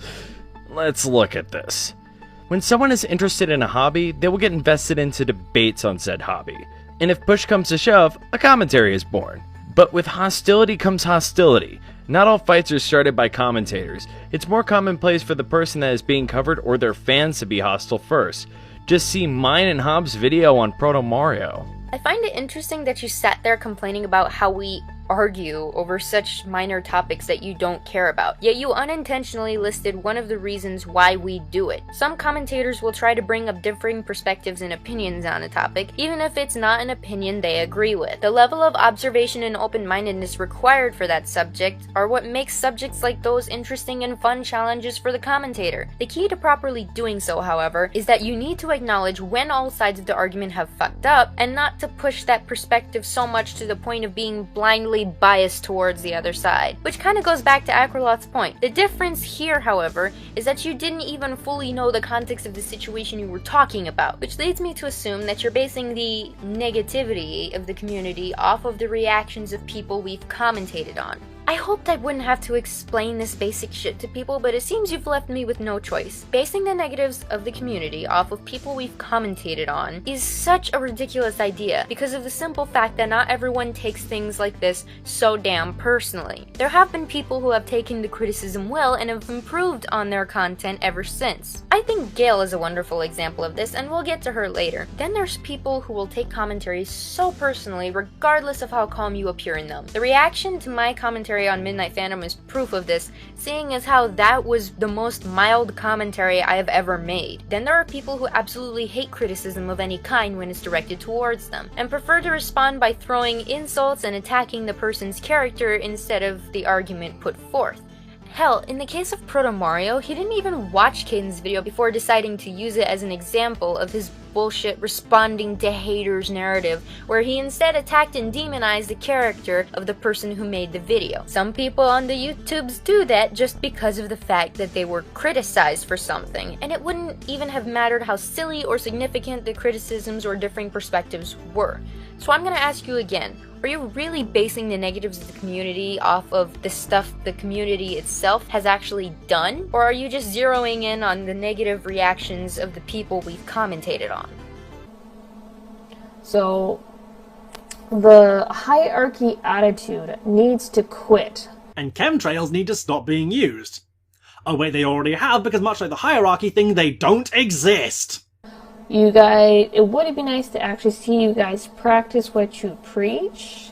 let's look at this. When someone is interested in a hobby, they will get invested into debates on said hobby. And if push comes to shove, a commentary is born. But with hostility comes hostility. Not all fights are started by commentators. It's more commonplace for the person that is being covered or their fans to be hostile first. Just see mine and Hobbs' video on Proto Mario. I find it interesting that you sat there complaining about how we argue over such minor topics that you don't care about, yet you unintentionally listed one of the reasons why we do it. Some commentators will try to bring up differing perspectives and opinions on a topic, even if it's not an opinion they agree with. The level of observation and open-mindedness required for that subject are what makes subjects like those interesting and fun challenges for the commentator. The key to properly doing so, however, is that you need to acknowledge when all sides of the argument have fucked up, and not to push that perspective so much to the point of being blindly biased towards the other side. Which kind of goes back to Acrolot's point. The difference here, however, is that you didn't even fully know the context of the situation you were talking about, which leads me to assume that you're basing the negativity of the community off of the reactions of people we've commentated on. I hoped I wouldn't have to explain this basic shit to people, but it seems you've left me with no choice. Basing the negatives of the community off of people we've commentated on is such a ridiculous idea because of the simple fact that not everyone takes things like this so damn personally. There have been people who have taken the criticism well and have improved on their content ever since. I think Gail is a wonderful example of this, and we'll get to her later. Then there's people who will take commentaries so personally regardless of how calm you appear in them. The reaction to my commentary on Midnight Phantom is proof of this, seeing as how that was the most mild commentary I have ever made. Then there are people who absolutely hate criticism of any kind when it's directed towards them, and prefer to respond by throwing insults and attacking the person's character instead of the argument put forth. Hell, in the case of Proto Mario, he didn't even watch Kayden's video before deciding to use it as an example of his bullshit responding to haters narrative, where he instead attacked and demonized the character of the person who made the video. Some people on the YouTubes do that just because of the fact that they were criticized for something, and it wouldn't even have mattered how silly or significant the criticisms or differing perspectives were. So I'm gonna ask you again, are you really basing the negatives of the community off of the stuff the community itself has actually done? Or are you just zeroing in on the negative reactions of the people we've commentated on? So, the hierarchy attitude needs to quit. And chemtrails need to stop being used. Oh wait, they already have, because much like the hierarchy thing, they don't exist! You guys, it would be nice to actually see you guys practice what you preach.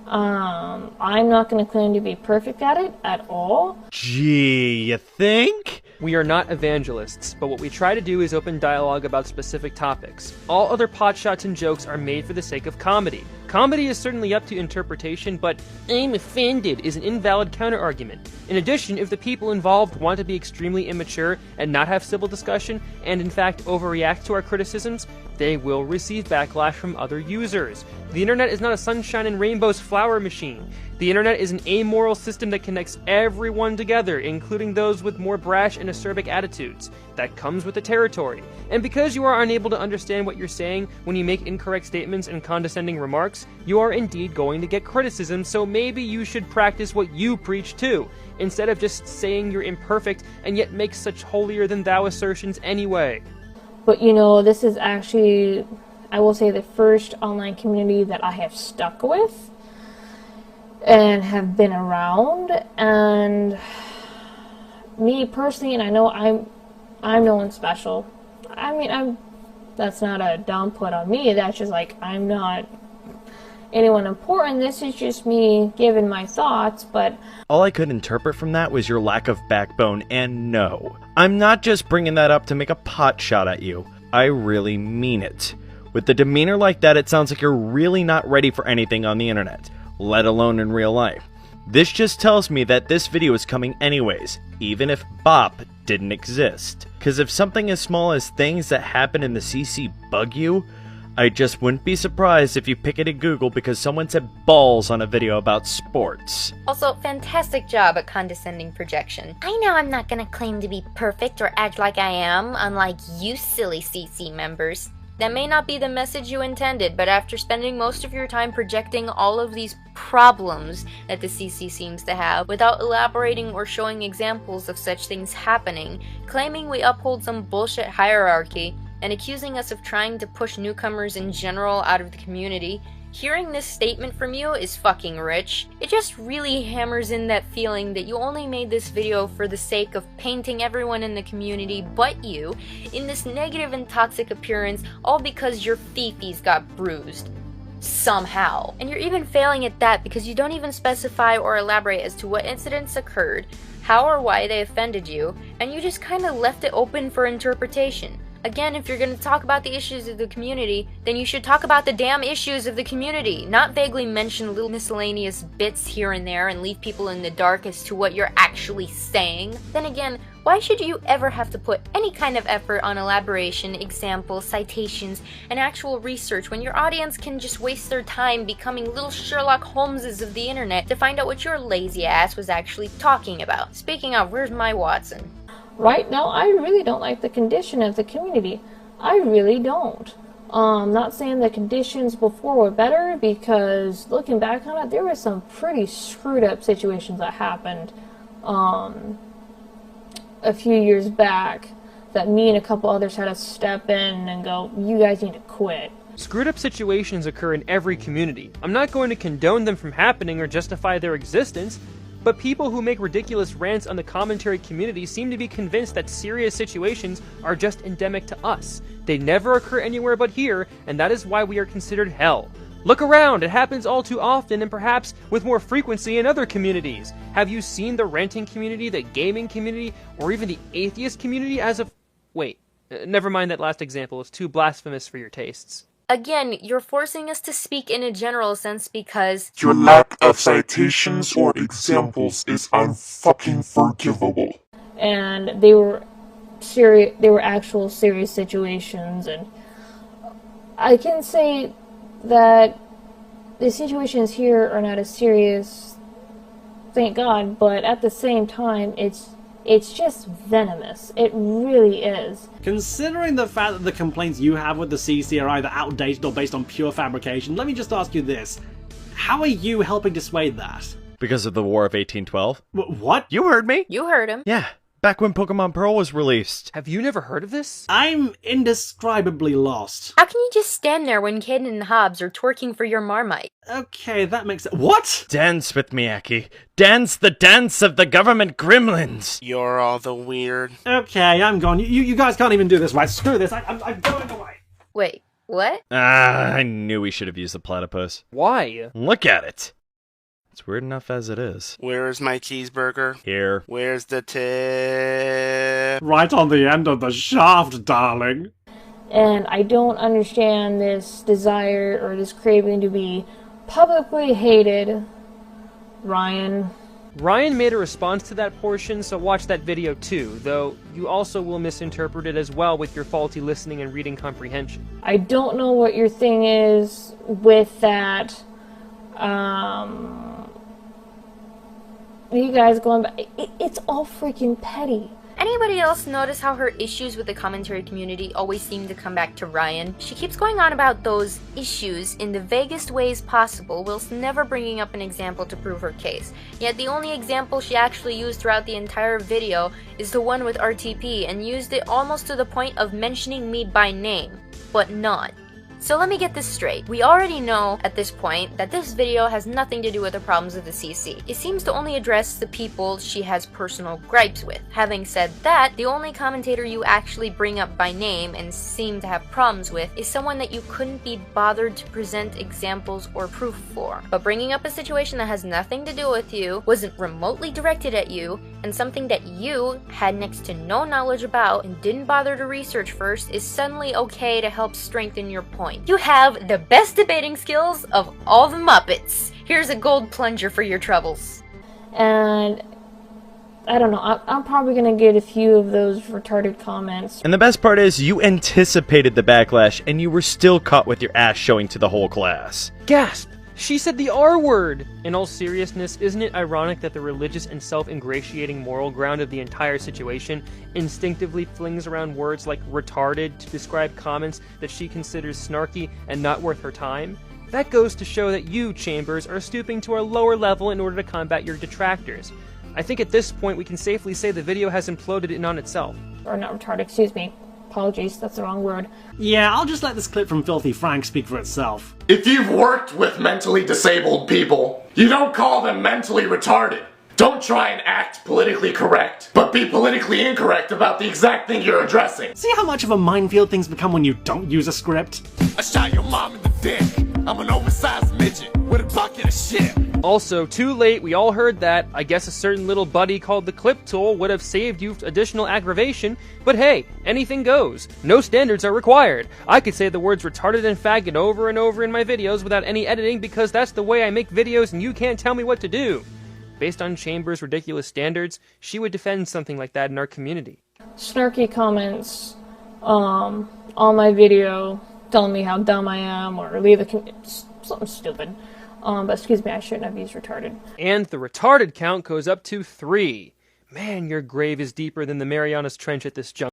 I'm not going to claim to be perfect at it at all. Gee, you think? We are not evangelists, but what we try to do is open dialogue about specific topics. All other potshots and jokes are made for the sake of comedy. Comedy is certainly up to interpretation, but "I'm offended" is an invalid counterargument. In addition, if the people involved want to be extremely immature and not have civil discussion, and in fact overreact to our criticisms, they will receive backlash from other users. The internet is not a sunshine and rainbows flower machine. The internet is an amoral system that connects everyone together, including those with more brash and acerbic attitudes. That comes with the territory. And because you are unable to understand what you're saying when you make incorrect statements and condescending remarks, you are indeed going to get criticism, so maybe you should practice what you preach too, instead of just saying you're imperfect and yet make such holier-than-thou assertions anyway. But you know, this is actually, I will say, the first online community that I have stuck with and have been around, and me personally, and I know I'm no one special. I mean, that's not a down put on me, that's just like, I'm not anyone important, this is just me giving my thoughts, but all I could interpret from that was your lack of backbone, and no, I'm not just bringing that up to make a pot shot at you. I really mean it. With the demeanor like that, it sounds like you're really not ready for anything on the internet, let alone in real life. This just tells me that this video is coming anyways, even if BOP didn't exist. Cause if something as small as things that happen in the CC bug you, I just wouldn't be surprised if you pick it in Google because someone said balls on a video about sports. Also, fantastic job at condescending projection. I know I'm not gonna claim to be perfect or act like I am, unlike you silly CC members. That may not be the message you intended, but after spending most of your time projecting all of these problems that the CC seems to have, without elaborating or showing examples of such things happening, claiming we uphold some bullshit hierarchy, and accusing us of trying to push newcomers in general out of the community, hearing this statement from you is fucking rich. It just really hammers in that feeling that you only made this video for the sake of painting everyone in the community but you in this negative and toxic appearance, all because your fifis got bruised. Somehow. And you're even failing at that because you don't even specify or elaborate as to what incidents occurred, how or why they offended you, and you just kinda left it open for interpretation. Again, if you're going to talk about the issues of the community, then you should talk about the damn issues of the community, not vaguely mention little miscellaneous bits here and there and leave people in the dark as to what you're actually saying. Then again, why should you ever have to put any kind of effort on elaboration, examples, citations, and actual research when your audience can just waste their time becoming little Sherlock Holmeses of the internet to find out what your lazy ass was actually talking about? Speaking of, where's my Watson? Right now, I really don't like the condition of the community. I really don't. Not saying the conditions before were better, because looking back on it, there were some pretty screwed up situations that happened a few years back that me and a couple others had to step in and go, you guys need to quit. Screwed up situations occur in every community. I'm not going to condone them from happening or justify their existence, but people who make ridiculous rants on the commentary community seem to be convinced that serious situations are just endemic to us. They never occur anywhere but here, and that is why we are considered hell. Look around, it happens all too often and perhaps with more frequency in other communities. Have you seen the ranting community, the gaming community, or even the atheist community as of... Wait, never mind that last example, it's too blasphemous for your tastes. Again, you're forcing us to speak in a general sense because your lack of citations or examples is unfucking forgivable. And they were serious. They were actual serious situations, and I can say that the situations here are not as serious, thank God. But at the same time, it's just venomous. It really is. Considering the fact that the complaints you have with the CC are either outdated or based on pure fabrication, let me just ask you this. How are you helping dissuade that? Because of the War of 1812. What? You heard me. You heard him. Yeah, back when Pokemon Pearl was released. Have you never heard of this? I'm indescribably lost. How can you just stand there when Kayden and Hobbs are twerking for your Marmite? Okay, that makes sense. What? Dance with me, Aki. Dance the dance of the government gremlins. You're all the weird. Okay, I'm gone. You guys can't even do this, right? Screw this. I'm going away. Wait, what? I knew we should have used the platypus. Why? Look at it. It's weird enough as it is. Where's my cheeseburger? Here. Where's the tip? Right on the end of the shaft, darling. And I don't understand this desire or this craving to be publicly hated Ryan. Ryan made a response to that portion, so watch that video too, though you also will misinterpret it as well with your faulty listening and reading comprehension. I don't know what your thing is with that. You guys going back, it's all freaking petty. Anybody else notice how her issues with the commentary community always seem to come back to Ryan? She keeps going on about those issues in the vaguest ways possible, whilst never bringing up an example to prove her case. Yet the only example she actually used throughout the entire video is the one with RTP, and used it almost to the point of mentioning me by name, but not. So let me get this straight. We already know at this point that this video has nothing to do with the problems of the CC. It seems to only address the people she has personal gripes with. Having said that, the only commentator you actually bring up by name and seem to have problems with is someone that you couldn't be bothered to present examples or proof for. But bringing up a situation that has nothing to do with you, wasn't remotely directed at you, and something that you had next to no knowledge about and didn't bother to research first is suddenly okay to help strengthen your point. You have the best debating skills of all the Muppets. Here's a gold plunger for your troubles. And I don't know, I'm probably gonna get a few of those retarded comments. And the best part is, you anticipated the backlash, and you were still caught with your ass showing to the whole class. Gasp! She said the R word! In all seriousness, isn't it ironic that the religious and self-ingratiating moral ground of the entire situation instinctively flings around words like retarded to describe comments that she considers snarky and not worth her time? That goes to show that you, Chambers, are stooping to a lower level in order to combat your detractors. I think at this point we can safely say the video has imploded in on itself. Or not retarded, excuse me. Apologies, that's the wrong word. Yeah, I'll just let this clip from Filthy Frank speak for itself. If you've worked with mentally disabled people, you don't call them mentally retarded. Don't try and act politically correct, but be politically incorrect about the exact thing you're addressing. See how much of a minefield things become when you don't use a script? I shot your mom in the dick. I'm an oversized midget with a bucket of shit. Also, too late, we all heard that. I guess a certain little buddy called the clip tool would have saved you additional aggravation, but hey, anything goes. No standards are required. I could say the words retarded and faggot over and over in my videos without any editing because that's the way I make videos and you can't tell me what to do. Based on Chambers' ridiculous standards, she would defend something like that in our community. Snarky comments on my video telling me how dumb I am or leave something stupid. But excuse me, I shouldn't have used retarded. And the retarded count goes up to 3. Man, your grave is deeper than the Marianas Trench at this juncture.